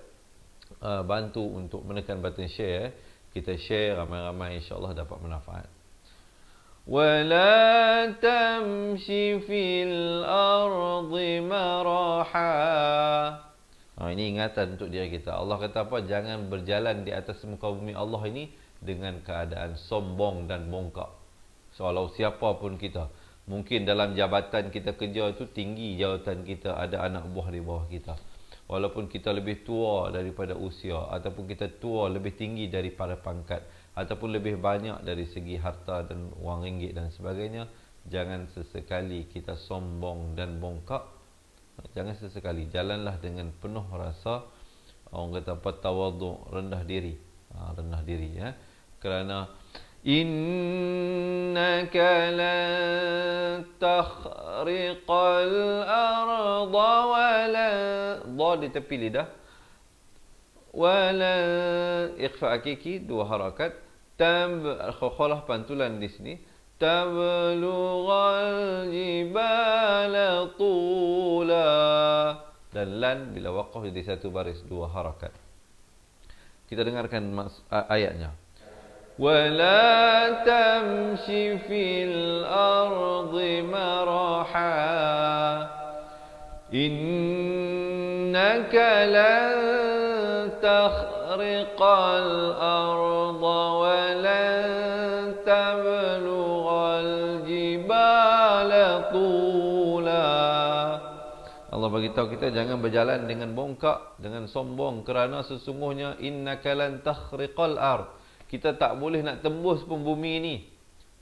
bantu untuk menekan button share. Kita share ramai-ramai insya-Allah dapat manfaat. Wala tamshi fil ardi maraha. Ini ingatan untuk diri kita. Allah kata apa? Jangan berjalan di atas muka bumi Allah ini dengan keadaan sombong dan bongkak. Seolah siapa pun kita. Mungkin dalam jabatan kita kerja tu tinggi jawatan kita, ada anak buah di bawah kita. Walaupun kita lebih tua daripada usia, ataupun kita tua lebih tinggi daripada pangkat, ataupun lebih banyak dari segi harta dan wang ringgit dan sebagainya, jangan sesekali kita sombong dan bongkak. Jangan sesekali. Jalanlah dengan penuh rasa, orang kata apa, tawadhu', rendah diri. Rendah diri, ya. Kerana innaka lan takhriqal arda wala, dha di tepi lidah, wala ikhfa hakiki, dua harakat, khalah pantulan di sini, tablughal jibala tula, dan lan bila waqaf jadi satu baris, dua harakat. Kita dengarkan ayatnya. وَلَا تَمْشِ فِي الْأَرْضِ مَرَحًا إِنَّكَ لَن تَخْرِقَ الْأَرْضَ وَلَن تَبْلُغَ الْجِبَالَ طُولًا. Allah beritahu kita jangan berjalan dengan bongkak, dengan sombong, kerana sesungguhnya innaka lan takhriqal ard. Kita tak boleh nak tembus pun bumi ini.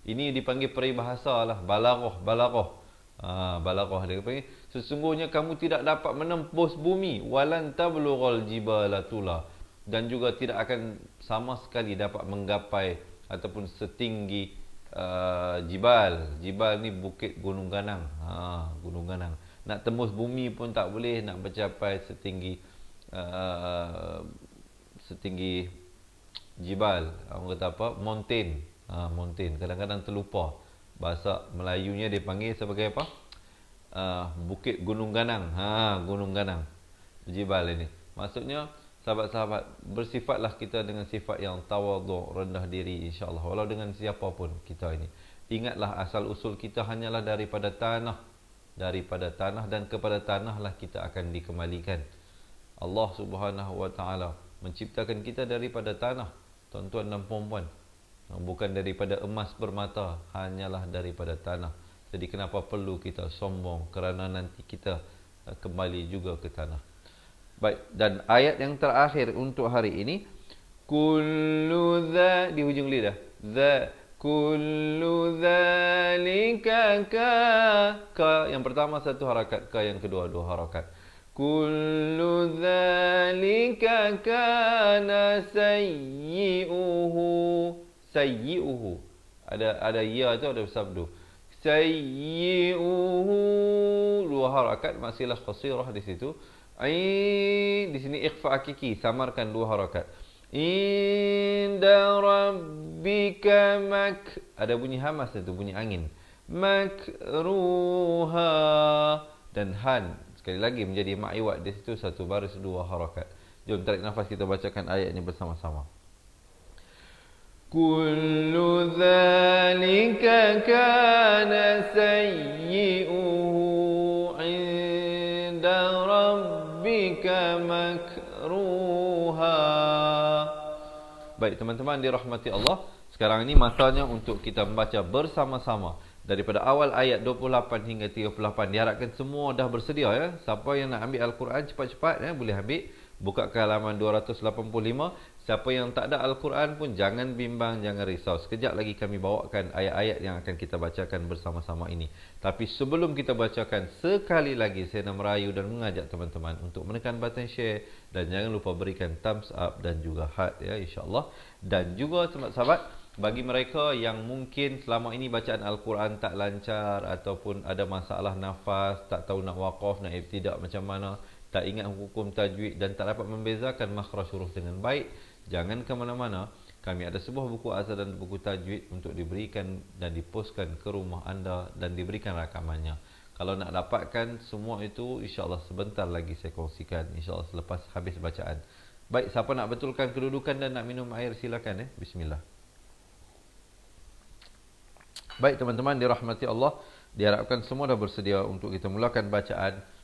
Ini dipanggil peribahasa lah, balaghah. Balaghah dia panggil. Sesungguhnya kamu tidak dapat menembus bumi, walan tablughal jibala tula, dan juga tidak akan sama sekali dapat menggapai ataupun setinggi jibal. Jibal ni bukit gunung ganang. Gunung ganang. Nak tembus bumi pun tak boleh, nak mencapai setinggi jibal, orang kata apa, mountain. Mountain kadang-kadang terlupa bahasa Melayunya dipanggil sebagai apa, bukit gunung ganang. Gunung ganang, jibal ini. Maksudnya sahabat-sahabat, bersifatlah kita dengan sifat yang tawadhu', rendah diri, insya-Allah, walau dengan siapa pun kita ini. Ingatlah asal usul kita hanyalah daripada tanah, dan kepada tanahlah kita akan dikembalikan. Allah Subhanahu wa taala menciptakan kita daripada tanah, tuan-tuan dan puan-puan, bukan daripada emas permata, hanyalah daripada tanah. Jadi kenapa perlu kita sombong, kerana nanti kita kembali juga ke tanah. Baik, dan ayat yang terakhir untuk hari ini, kullu dha, di hujung lidah, dha, kullu dhalika ka yang pertama satu harakat, ka yang kedua dua harakat. Kullu dhalika kana sayyi'uhu. Ada ya tu, ada sabdu. Sayyi'uhu, dua harakat, masihlah qasirah di situ. Di sini ikhfa hakiki, samarkan dua harakat. Inda rabbika ada bunyi hamas itu, bunyi angin. Makruha, dan han sekali lagi menjadi ma'iwat di situ, satu baris dua harakat. Jom tarik nafas, kita bacakan ayat ini bersama-sama. Kullu dhalika kana sayyi'uhu 'inda rabbika makruha. Baik teman-teman dirahmati Allah, sekarang ini masanya untuk kita membaca bersama-sama daripada awal ayat 28 hingga 38. Diharapkan semua dah bersedia, ya. Siapa yang nak ambil Al-Quran cepat-cepat, ya, boleh ambil. Buka ke halaman 285. Siapa yang tak ada Al-Quran pun jangan bimbang, jangan risau. Sekejap lagi kami bawakan ayat-ayat yang akan kita bacakan bersama-sama ini. Tapi sebelum kita bacakan, sekali lagi saya nak merayu dan mengajak teman-teman untuk menekan button share, dan jangan lupa berikan thumbs up dan juga heart, ya, insya-Allah. Dan juga sahabat-sahabat, bagi mereka yang mungkin selama ini bacaan Al-Quran tak lancar, ataupun ada masalah nafas, tak tahu nak waqaf, nak ibtidak macam mana, tak ingat hukum tajwid dan tak dapat membezakan makhraj huruf dengan baik, jangan ke mana-mana. Kami ada sebuah buku azhar dan buku tajwid untuk diberikan dan dipostkan ke rumah anda dan diberikan rakamannya. Kalau nak dapatkan semua itu, insya-Allah sebentar lagi saya kongsikan, insya-Allah selepas habis bacaan. Baik, siapa nak betulkan kedudukan dan nak minum air, silakan, Bismillah. Baik teman-teman dirahmati Allah, diharapkan semua dah bersedia untuk kita mulakan bacaan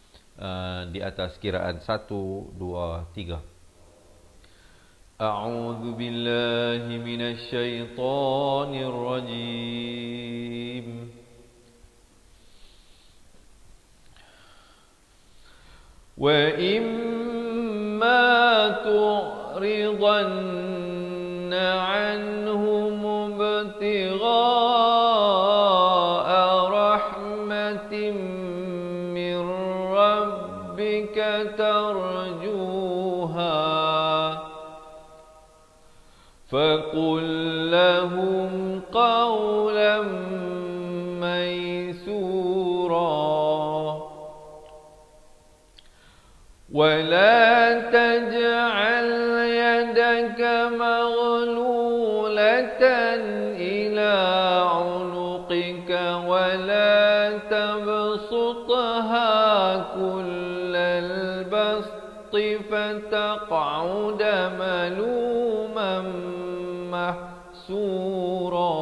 di atas kiraan 1, 2, 3. أعوذ بالله من الشيطان الرجيم وإما تعرضن عنهم ابتغاء رحمة من ربك ترجوها فقل لهم قولا ميسورا ولا تجعل يدك مغلولة إلى عنقك ولا تبسطها كل البسط فتقعد ملوما محسورا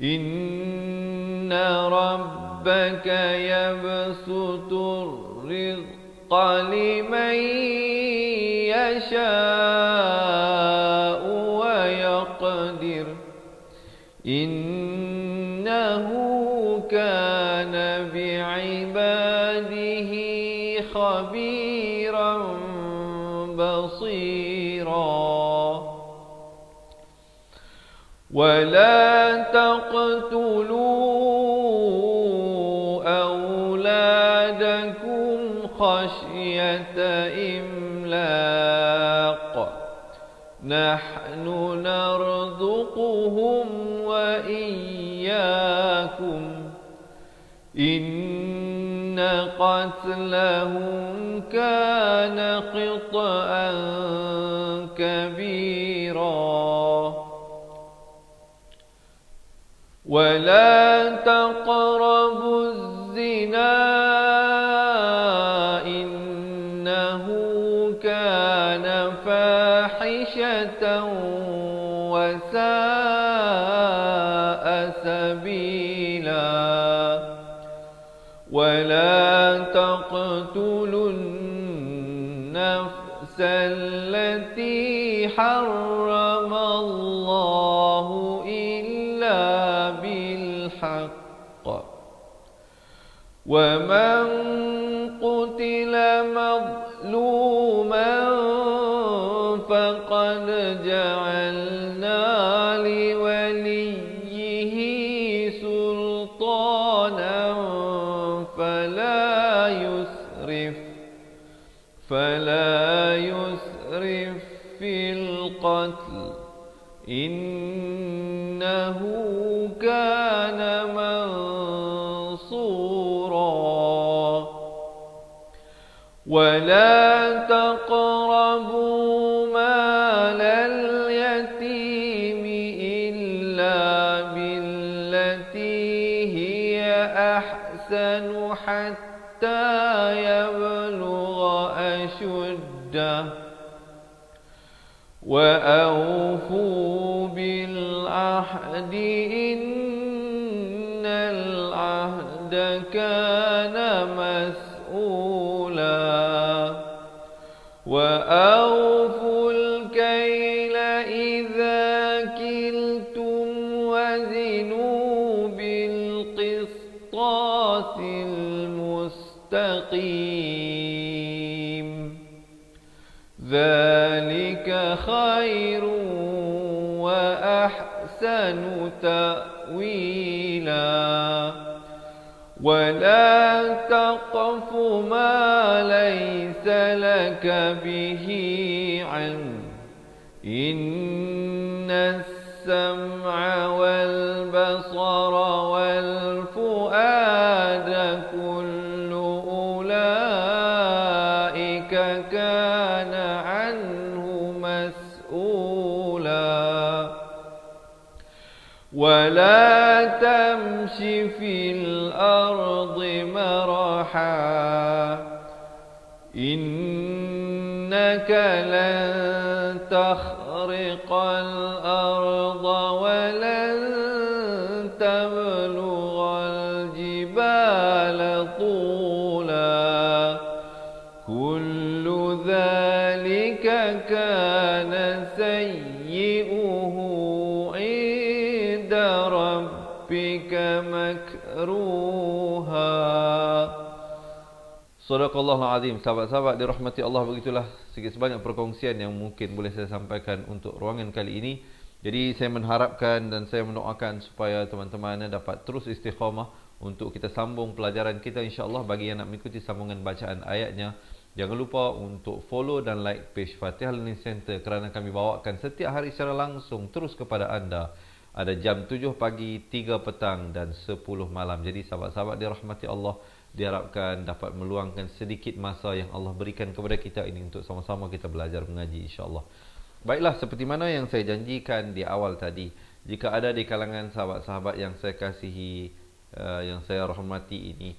إن ربك يبسط الرزق لمن يشاء ويقدر إنه كان بعباده خبيرا بصيرا ولا تقتلوا أولادكم خشية إملاق نحن نرزقهم وإياكم إن قتلهم كان خطأ كبيرا ولا تقربوا الزنا إنه كان فاحشة وساء سبيلا ولا تقتلوا النفس التي حرم الله إلا بالحق ومن قتل مظلوما فقد جعلنا لوليه سلطانا فلا يسرف في القتل إنه كان منصورا ولا تقربوا مال اليتيم إلا بالتي هي أحسن حتى يبلغ أشده وأوفوا بالعهد إن العهد كان مسؤولا وأوفوا الكيل إذا كلتم وزنوا بالقسطاس المستقيم ذلك خير وأحسن تأويلا ولا تقف ما ليس لك به علم إن السمع والبصر والفؤاد كل أولئك كان عنه مسؤولا ولا تمش في الأرض مرحا إنك لن تخرق الأرض ولن تبلغ الجبال طولا كل ذلك ذلك كان سيئه عند ربك مكروها. Sadaqallahul azim. Sahabat-sahabat dirahmati Allah, begitulah sedikit sebanyak perkongsian yang mungkin boleh saya sampaikan untuk ruangan kali ini. Jadi saya mengharapkan dan saya mendoakan supaya teman-teman dapat terus istiqamah untuk kita sambung pelajaran kita, insya-Allah. Bagi yang nak mengikuti sambungan bacaan ayatnya, jangan lupa untuk follow dan like page Fatihah Learning Center, kerana kami bawakan setiap hari secara langsung terus kepada anda. Ada jam 7 pagi, 3 petang dan 10 malam. Jadi sahabat-sahabat dirahmati Allah, diharapkan dapat meluangkan sedikit masa yang Allah berikan kepada kita ini untuk sama-sama kita belajar mengaji, insya-Allah. Baiklah, seperti mana yang saya janjikan di awal tadi, jika ada di kalangan sahabat-sahabat yang saya kasihi, yang saya rahmati ini,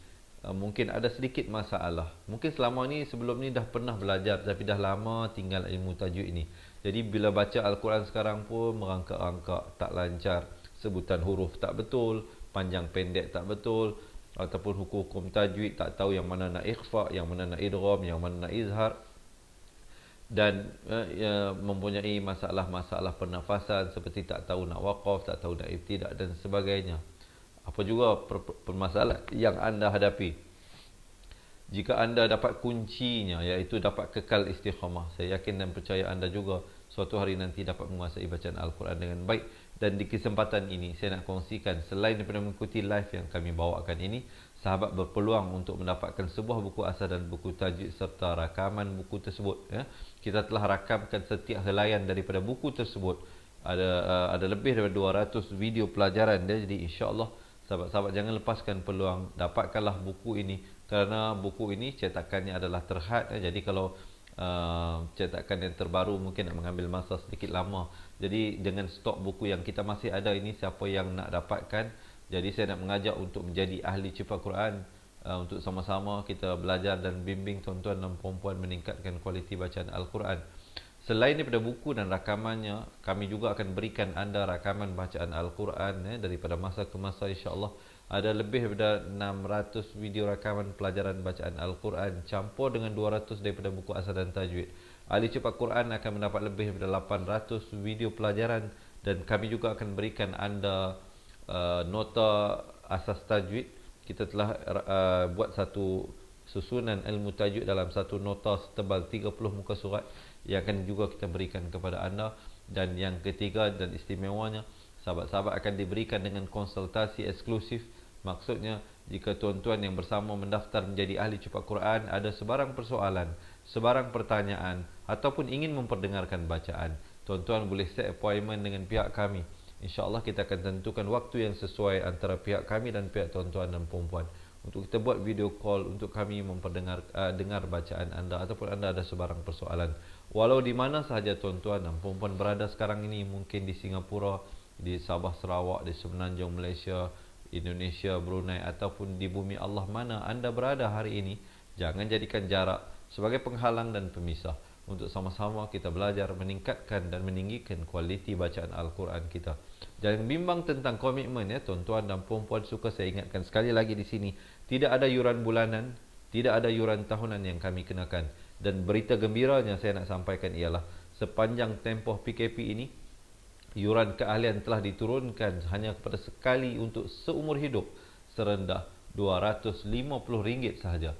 mungkin ada sedikit masalah. Mungkin selama ni, sebelum ni dah pernah belajar tapi dah lama tinggal ilmu tajwid ini. Jadi bila baca Al-Quran sekarang pun merangkak-rangkak, tak lancar, sebutan huruf tak betul, panjang pendek tak betul, ataupun hukum-hukum tajwid tak tahu yang mana nak ikhfa, yang mana nak idgham, yang mana nak izhar, dan mempunyai masalah-masalah pernafasan seperti tak tahu nak waqaf, tak tahu nak ibtidak dan sebagainya. Apa juga permasalahan yang anda hadapi, jika anda dapat kuncinya, iaitu dapat kekal istiqamah, saya yakin dan percaya anda juga suatu hari nanti dapat menguasai bacaan Al-Quran dengan baik. Dan di kesempatan ini saya nak kongsikan, selain daripada mengikuti live yang kami bawakan ini, sahabat berpeluang untuk mendapatkan sebuah buku asal dan buku tajwid serta rakaman buku tersebut. Kita telah rakamkan setiap helaian daripada buku tersebut. Ada lebih daripada 200 video pelajaran dia. Jadi insya-Allah sahabat-sahabat jangan lepaskan peluang, dapatkanlah buku ini, kerana buku ini cetakannya adalah terhad. Jadi kalau cetakan yang terbaru mungkin nak mengambil masa sedikit lama. Jadi dengan stok buku yang kita masih ada ini, siapa yang nak dapatkan, jadi saya nak mengajak untuk menjadi ahli cepat Quran, untuk sama-sama kita belajar dan bimbing tuan-tuan dan puan-puan meningkatkan kualiti bacaan Al-Quran. Selain daripada buku dan rakamannya, kami juga akan berikan anda rakaman bacaan Al-Quran daripada masa ke masa, insya-Allah. Ada lebih daripada 600 video rakaman pelajaran bacaan Al-Quran campur dengan 200 daripada buku asal dan tajwid. Ahli cepat Quran akan mendapat lebih daripada 800 video pelajaran, dan kami juga akan berikan anda nota asas tajwid. Kita telah buat satu susunan ilmu tajwid dalam satu nota setebal 30 muka surat yang akan juga kita berikan kepada anda. Dan yang ketiga dan istimewanya, sahabat-sahabat akan diberikan dengan konsultasi eksklusif. Maksudnya, jika tuan-tuan yang bersama mendaftar menjadi ahli cepat Quran ada sebarang persoalan, sebarang pertanyaan, ataupun ingin memperdengarkan bacaan, tuan-tuan boleh set appointment dengan pihak kami. InsyaAllah kita akan tentukan waktu yang sesuai antara pihak kami dan pihak tuan-tuan dan puan-puan untuk kita buat video call untuk kami dengar bacaan anda, ataupun anda ada sebarang persoalan. Walau di mana sahaja tuan-tuan dan puan-puan berada sekarang ini, mungkin di Singapura, di Sabah Sarawak, di Semenanjung Malaysia, Indonesia, Brunei, ataupun di bumi Allah mana anda berada hari ini, jangan jadikan jarak sebagai penghalang dan pemisah untuk sama-sama kita belajar meningkatkan dan meninggikan kualiti bacaan Al-Quran kita. Jangan bimbang tentang komitmen tuan-tuan dan puan-puan. Suka saya ingatkan sekali lagi di sini, tidak ada yuran bulanan, tidak ada yuran tahunan yang kami kenakan. Dan berita gembiranya saya nak sampaikan ialah, sepanjang tempoh PKP ini, yuran keahlian telah diturunkan hanya kepada sekali untuk seumur hidup, serendah RM250 sahaja.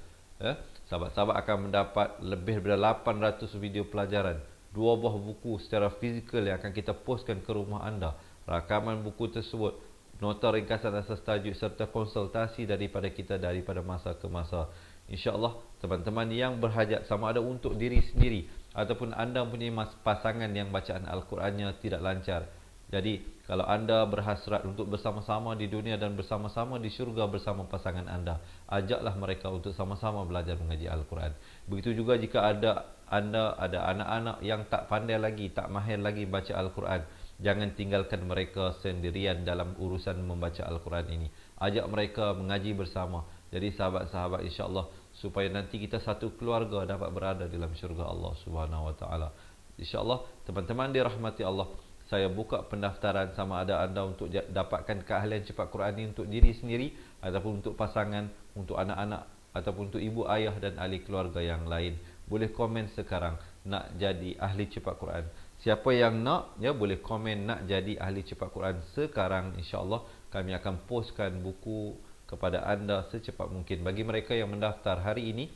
Sahabat-sahabat akan mendapat lebih daripada 800 video pelajaran, 2 buah buku secara fizikal yang akan kita postkan ke rumah anda, rakaman buku tersebut, nota ringkasan asas tajwid serta konsultasi daripada kita daripada masa ke masa. InsyaAllah teman-teman yang berhajat, sama ada untuk diri sendiri ataupun anda mempunyai pasangan yang bacaan Al-Qurannya tidak lancar, jadi kalau anda berhasrat untuk bersama-sama di dunia dan bersama-sama di syurga bersama pasangan anda, ajaklah mereka untuk sama-sama belajar mengaji Al-Quran. Begitu juga jika anda ada anak-anak yang tak pandai lagi, tak mahir lagi baca Al-Quran, jangan tinggalkan mereka sendirian dalam urusan membaca Al-Quran ini. Ajak mereka mengaji bersama. Jadi sahabat-sahabat, insya-Allah supaya nanti kita satu keluarga dapat berada dalam syurga Allah Subhanahu Wa Taala. Insya-Allah teman-teman dirahmati Allah, saya buka pendaftaran sama ada anda untuk dapatkan keahlian cepat Quran ini untuk diri sendiri, ataupun untuk pasangan, untuk anak-anak, ataupun untuk ibu ayah dan ahli keluarga yang lain. Boleh komen sekarang. nak jadi ahli cepat Quran. Siapa yang nak, ya boleh komen nak jadi ahli cepat Quran sekarang. InsyaAllah kami akan postkan buku kepada anda secepat mungkin. Bagi mereka yang mendaftar hari ini,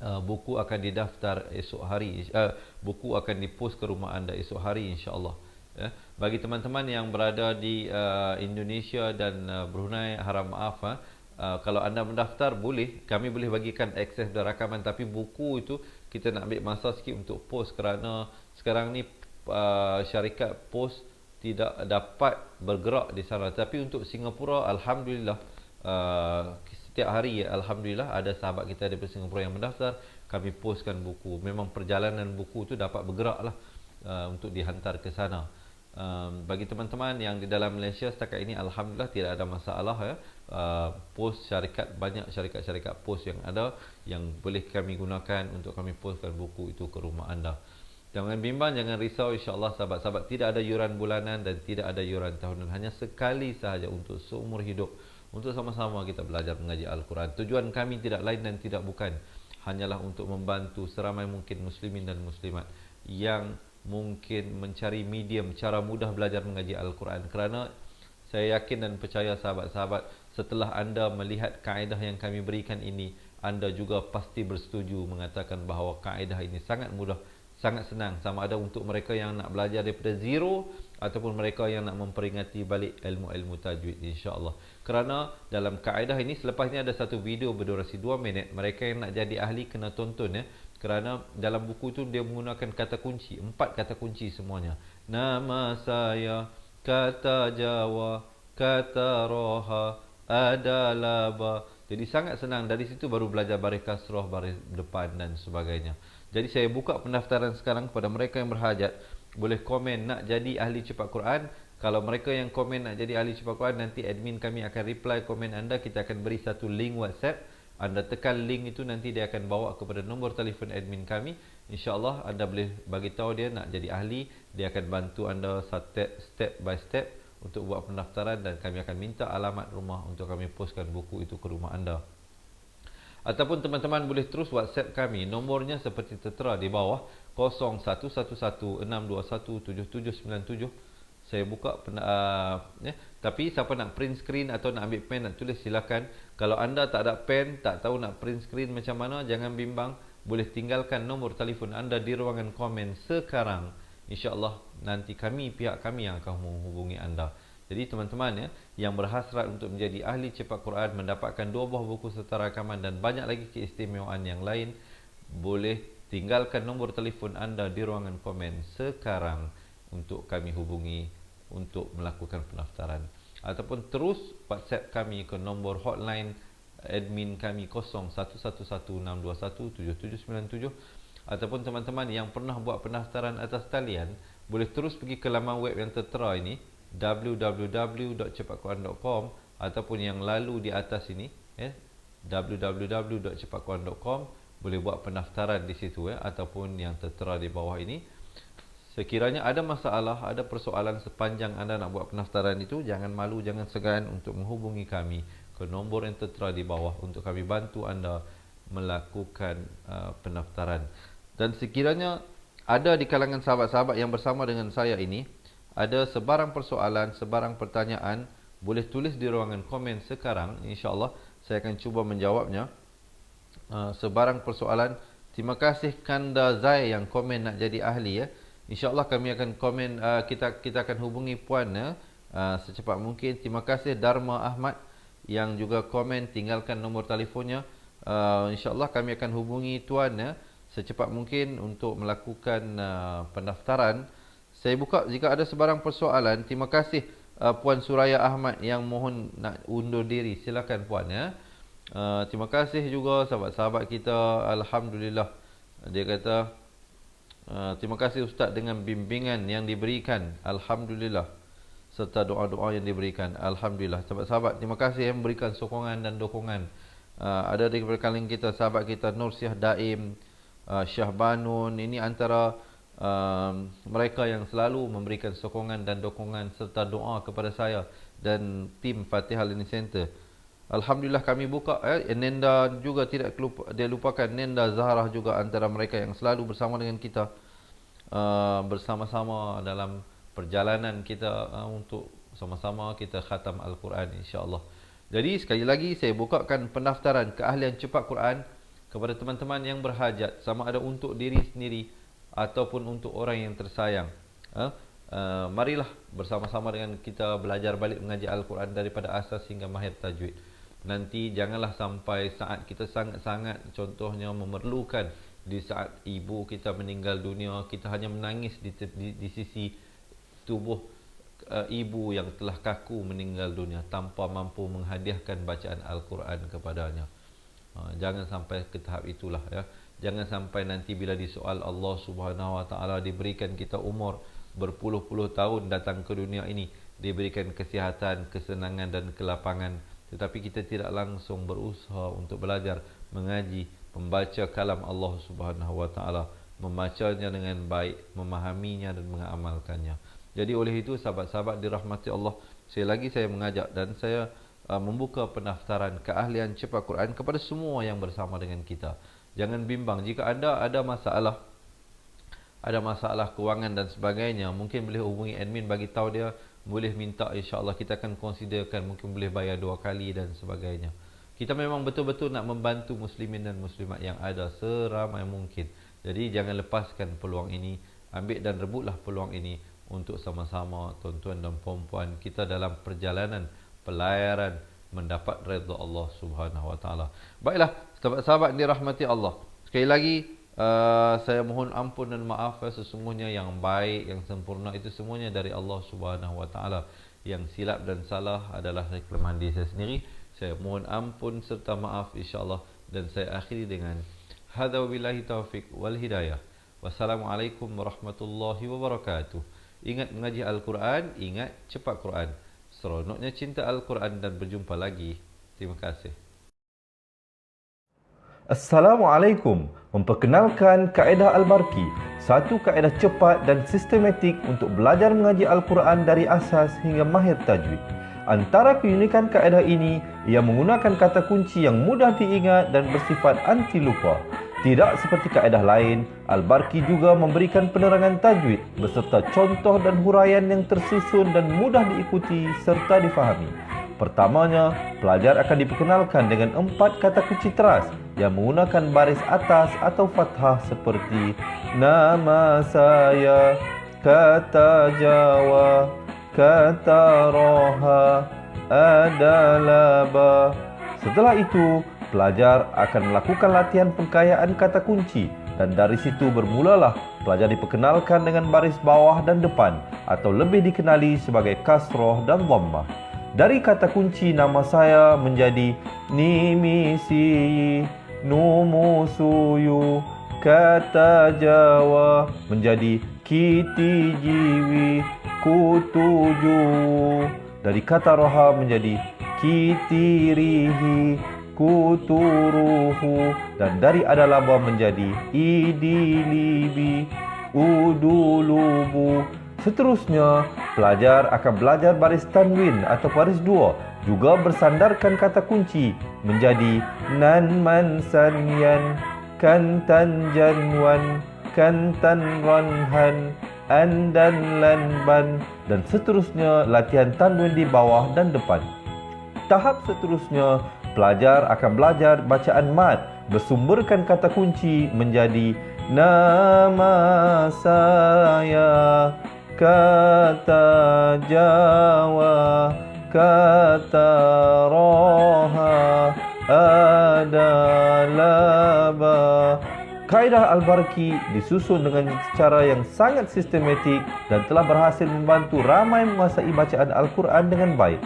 buku akan didaftar esok hari, buku akan dipost ke rumah anda esok hari insya-Allah. Ya. Bagi teman-teman yang berada di Indonesia dan Brunei, harap maaf, kalau anda mendaftar boleh, kami boleh bagikan akses dan rakaman, tapi buku itu kita nak ambil masa sikit untuk post kerana sekarang ni syarikat pos tidak dapat bergerak di sana. Tapi untuk Singapura, alhamdulillah, setiap hari alhamdulillah ada sahabat kita daripada Singapura yang mendaftar, kami postkan buku. Memang perjalanan buku tu dapat bergeraklah untuk dihantar ke sana. Bagi teman-teman yang di dalam Malaysia setakat ini, alhamdulillah tidak ada masalah, ya. Pos syarikat, banyak syarikat-syarikat pos yang ada yang boleh kami gunakan untuk kami postkan buku itu ke rumah anda. Jangan bimbang, jangan risau, insya-Allah sahabat-sahabat, tidak ada yuran bulanan dan tidak ada yuran tahunan, hanya sekali sahaja untuk seumur hidup, untuk sama-sama kita belajar mengaji Al-Quran. Tujuan kami tidak lain dan tidak bukan, hanyalah untuk membantu seramai mungkin muslimin dan muslimat yang mungkin mencari medium cara mudah belajar mengaji Al-Quran. Kerana saya yakin dan percaya sahabat-sahabat, setelah anda melihat kaedah yang kami berikan ini, anda juga pasti bersetuju mengatakan bahawa kaedah ini sangat mudah, sangat senang, sama ada untuk mereka yang nak belajar daripada zero ataupun mereka yang nak memperingati balik ilmu-ilmu tajwid, insya-Allah. Kerana dalam kaedah ini, selepas ini ada satu video berdurasi 2 minit, mereka yang nak jadi ahli kena tonton, ya. Kerana dalam buku itu dia menggunakan kata kunci, 4 kata kunci semuanya. Nama saya, kata Jawa, kata Roha, adalah ba. Jadi sangat senang. Dari situ baru belajar baris kasrah, baris depan dan sebagainya. Jadi saya buka pendaftaran sekarang kepada mereka yang berhajat. Boleh komen nak jadi ahli cepat Quran. Kalau mereka yang komen nak jadi ahli cepat Quran, nanti admin kami akan reply komen anda. Kita akan beri satu link WhatsApp. Anda tekan link itu, nanti dia akan bawa kepada nombor telefon admin kami. InsyaAllah anda boleh bagi tahu dia nak jadi ahli. Dia akan bantu anda step by step untuk buat pendaftaran, dan kami akan minta alamat rumah untuk kami postkan buku itu ke rumah anda. Ataupun teman-teman boleh terus WhatsApp kami. Nombornya seperti tertera di bawah, 0111-621-7797. Saya buka ya. Tapi siapa nak print screen atau nak ambil pen, nak tulis, silakan. Kalau anda tak ada pen, tak tahu nak print screen macam mana, jangan bimbang. Boleh tinggalkan nombor telefon anda di ruangan komen sekarang. InsyaAllah nanti pihak kami yang akan menghubungi anda. Jadi teman-teman, ya, yang berhasrat untuk menjadi ahli cepat Quran, mendapatkan 2 buah buku serta rakaman dan banyak lagi keistimewaan yang lain, boleh tinggalkan nombor telefon anda di ruangan komen sekarang untuk kami hubungi untuk melakukan pendaftaran. Ataupun terus WhatsApp kami ke nombor hotline admin kami 0111-621-7797. Ataupun teman-teman yang pernah buat pendaftaran atas talian, boleh terus pergi ke laman web yang tertera ini, www.cepatquran.com, ataupun yang lalu di atas ini, ya, www.cepatquran.com, boleh buat pendaftaran di situ, ya, ataupun yang tertera di bawah ini. Sekiranya ada masalah, ada persoalan sepanjang anda nak buat pendaftaran itu, jangan malu, jangan segan untuk menghubungi kami ke nombor yang tertera di bawah untuk kami bantu anda melakukan pendaftaran. Dan sekiranya ada di kalangan sahabat-sahabat yang bersama dengan saya ini ada sebarang persoalan, sebarang pertanyaan, boleh tulis di ruangan komen sekarang. InsyaAllah saya akan cuba menjawabnya. Sebarang persoalan. Terima kasih Kanda Zai yang komen nak jadi ahli, ya. InsyaAllah kami akan komen, kita akan hubungi puan, ya, secepat mungkin. Terima kasih Dharma Ahmad yang juga komen, tinggalkan nombor telefonnya. InsyaAllah kami akan hubungi tuan, ya, secepat mungkin untuk melakukan pendaftaran. Saya buka jika ada sebarang persoalan. Terima kasih Puan Suraya Ahmad yang mohon nak undur diri. Silakan puan, ya. Terima kasih juga sahabat-sahabat kita. Alhamdulillah. Dia kata terima kasih Ustaz dengan bimbingan yang diberikan. Alhamdulillah. Serta doa-doa yang diberikan. Alhamdulillah. Sahabat-sahabat, terima kasih yang memberikan sokongan dan dokongan. Ada di kalangan kita sahabat kita Nur Syah Daim, Syah Banun. Ini antara mereka yang selalu memberikan sokongan dan dokongan serta doa kepada saya dan tim Fatihah Learning Center. Alhamdulillah kami buka Nenda juga tidak dia lupakan, Nenda Zahrah juga antara mereka yang selalu bersama dengan kita, bersama-sama dalam perjalanan kita untuk sama-sama kita khatam Al-Quran insya-Allah. Jadi sekali lagi saya bukakan pendaftaran keahlian cepat Quran kepada teman-teman yang berhajat, sama ada untuk diri sendiri ataupun untuk orang yang tersayang. Marilah bersama-sama dengan kita belajar balik mengaji Al-Quran daripada asas hingga mahir tajwid. Nanti janganlah sampai saat kita sangat-sangat contohnya memerlukan, di saat ibu kita meninggal dunia, kita hanya menangis di sisi tubuh ibu yang telah kaku meninggal dunia tanpa mampu menghadiahkan bacaan Al-Quran kepadanya. Jangan sampai ke tahap itulah ya. Jangan sampai nanti bila disoal Allah Subhanahu Wa Taala, diberikan kita umur berpuluh-puluh tahun datang ke dunia ini, diberikan kesihatan, kesenangan dan kelapangan, tetapi kita tidak langsung berusaha untuk belajar mengaji, membaca kalam Allah Subhanahu Wa Taala, membacanya dengan baik, memahaminya dan mengamalkannya. Jadi oleh itu sahabat-sahabat dirahmati Allah, saya mengajak dan saya membuka pendaftaran keahlian cepat Quran kepada semua yang bersama dengan kita. Jangan bimbang jika anda ada masalah kewangan dan sebagainya, mungkin boleh hubungi admin, bagi tahu dia, boleh minta, insya-Allah kita akan considerkan, mungkin boleh bayar 2 kali dan sebagainya. Kita memang betul-betul nak membantu muslimin dan muslimat yang ada seramai mungkin. Jadi jangan lepaskan peluang ini, ambil dan rebutlah peluang ini untuk sama-sama tuan-tuan dan puan-puan kita dalam perjalanan pelayaran mendapat redha Allah Subhanahu Wa Taala. Baiklah, sahabat-sahabat dirahmati Allah. Sekali lagi saya mohon ampun dan maaf, sesungguhnya yang baik, yang sempurna itu semuanya dari Allah Subhanahu Wa Taala. Yang silap dan salah adalah kelemahan diri saya sendiri. Saya mohon ampun serta maaf insya-Allah, dan saya akhiri dengan hadza wabillahi taufik wal hidayah. Wassalamualaikum warahmatullahi wabarakatuh. Ingat mengaji Al-Quran, ingat cepat Quran. Seronoknya cinta Al-Quran, dan berjumpa lagi. Terima kasih. Assalamualaikum. Memperkenalkan kaedah Al-Barki, satu kaedah cepat dan sistematik untuk belajar mengaji Al-Quran dari asas hingga mahir tajwid. Antara keunikan kaedah ini, ia menggunakan kata kunci yang mudah diingat dan bersifat anti lupa. Tidak seperti kaedah lain, Al-Barki juga memberikan penerangan tajwid beserta contoh dan huraian yang tersusun dan mudah diikuti serta difahami. Pertamanya, pelajar akan diperkenalkan dengan 4 kata kunci teras yang menggunakan baris atas atau fathah seperti nama saya, kata Jawa, kata Roha, adalah ba. Setelah itu, pelajar akan melakukan latihan pengkayaan kata kunci, dan dari situ bermulalah pelajar diperkenalkan dengan baris bawah dan depan, atau lebih dikenali sebagai kasroh dan dhammah. Dari kata kunci nama saya menjadi nimisi, numusuyu, kata Jawa menjadi kiti jiwi, kutuju. Dari kata roha menjadi kitirihi, kuturuhu. Dan dari adalaba menjadi idilibi, udulubu. Seterusnya, pelajar akan belajar baris tanwin atau baris 2, juga bersandarkan kata kunci menjadi nan man sanyan, kantan janwan, kantan ranhan, andan lanban, dan seterusnya latihan tanwin di bawah dan depan. Tahap seterusnya, pelajar akan belajar bacaan mad bersumberkan kata kunci menjadi nama saya, kata Jawa, kata Roha, adalah ba. Kaedah Al-Barki disusun dengan cara yang sangat sistematik dan telah berhasil membantu ramai menguasai bacaan Al-Quran dengan baik.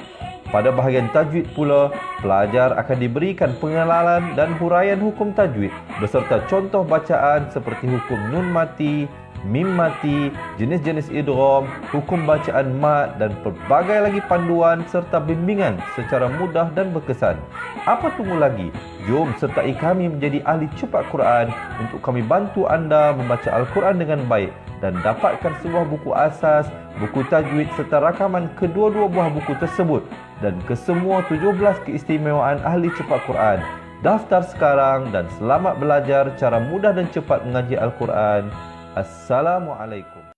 Pada bahagian tajwid pula, pelajar akan diberikan pengenalan dan huraian hukum tajwid beserta contoh bacaan seperti hukum nun mati, mim mati, jenis-jenis idgham, hukum bacaan mat, dan pelbagai lagi panduan serta bimbingan secara mudah dan berkesan. Apa tunggu lagi? Jom sertai kami menjadi ahli cepat Quran untuk kami bantu anda membaca Al-Quran dengan baik dan dapatkan sebuah buku asas, buku tajwid serta rakaman kedua-dua buah buku tersebut dan kesemua 17 keistimewaan ahli cepat Quran. Daftar sekarang dan selamat belajar cara mudah dan cepat mengaji Al-Quran. Assalamualaikum.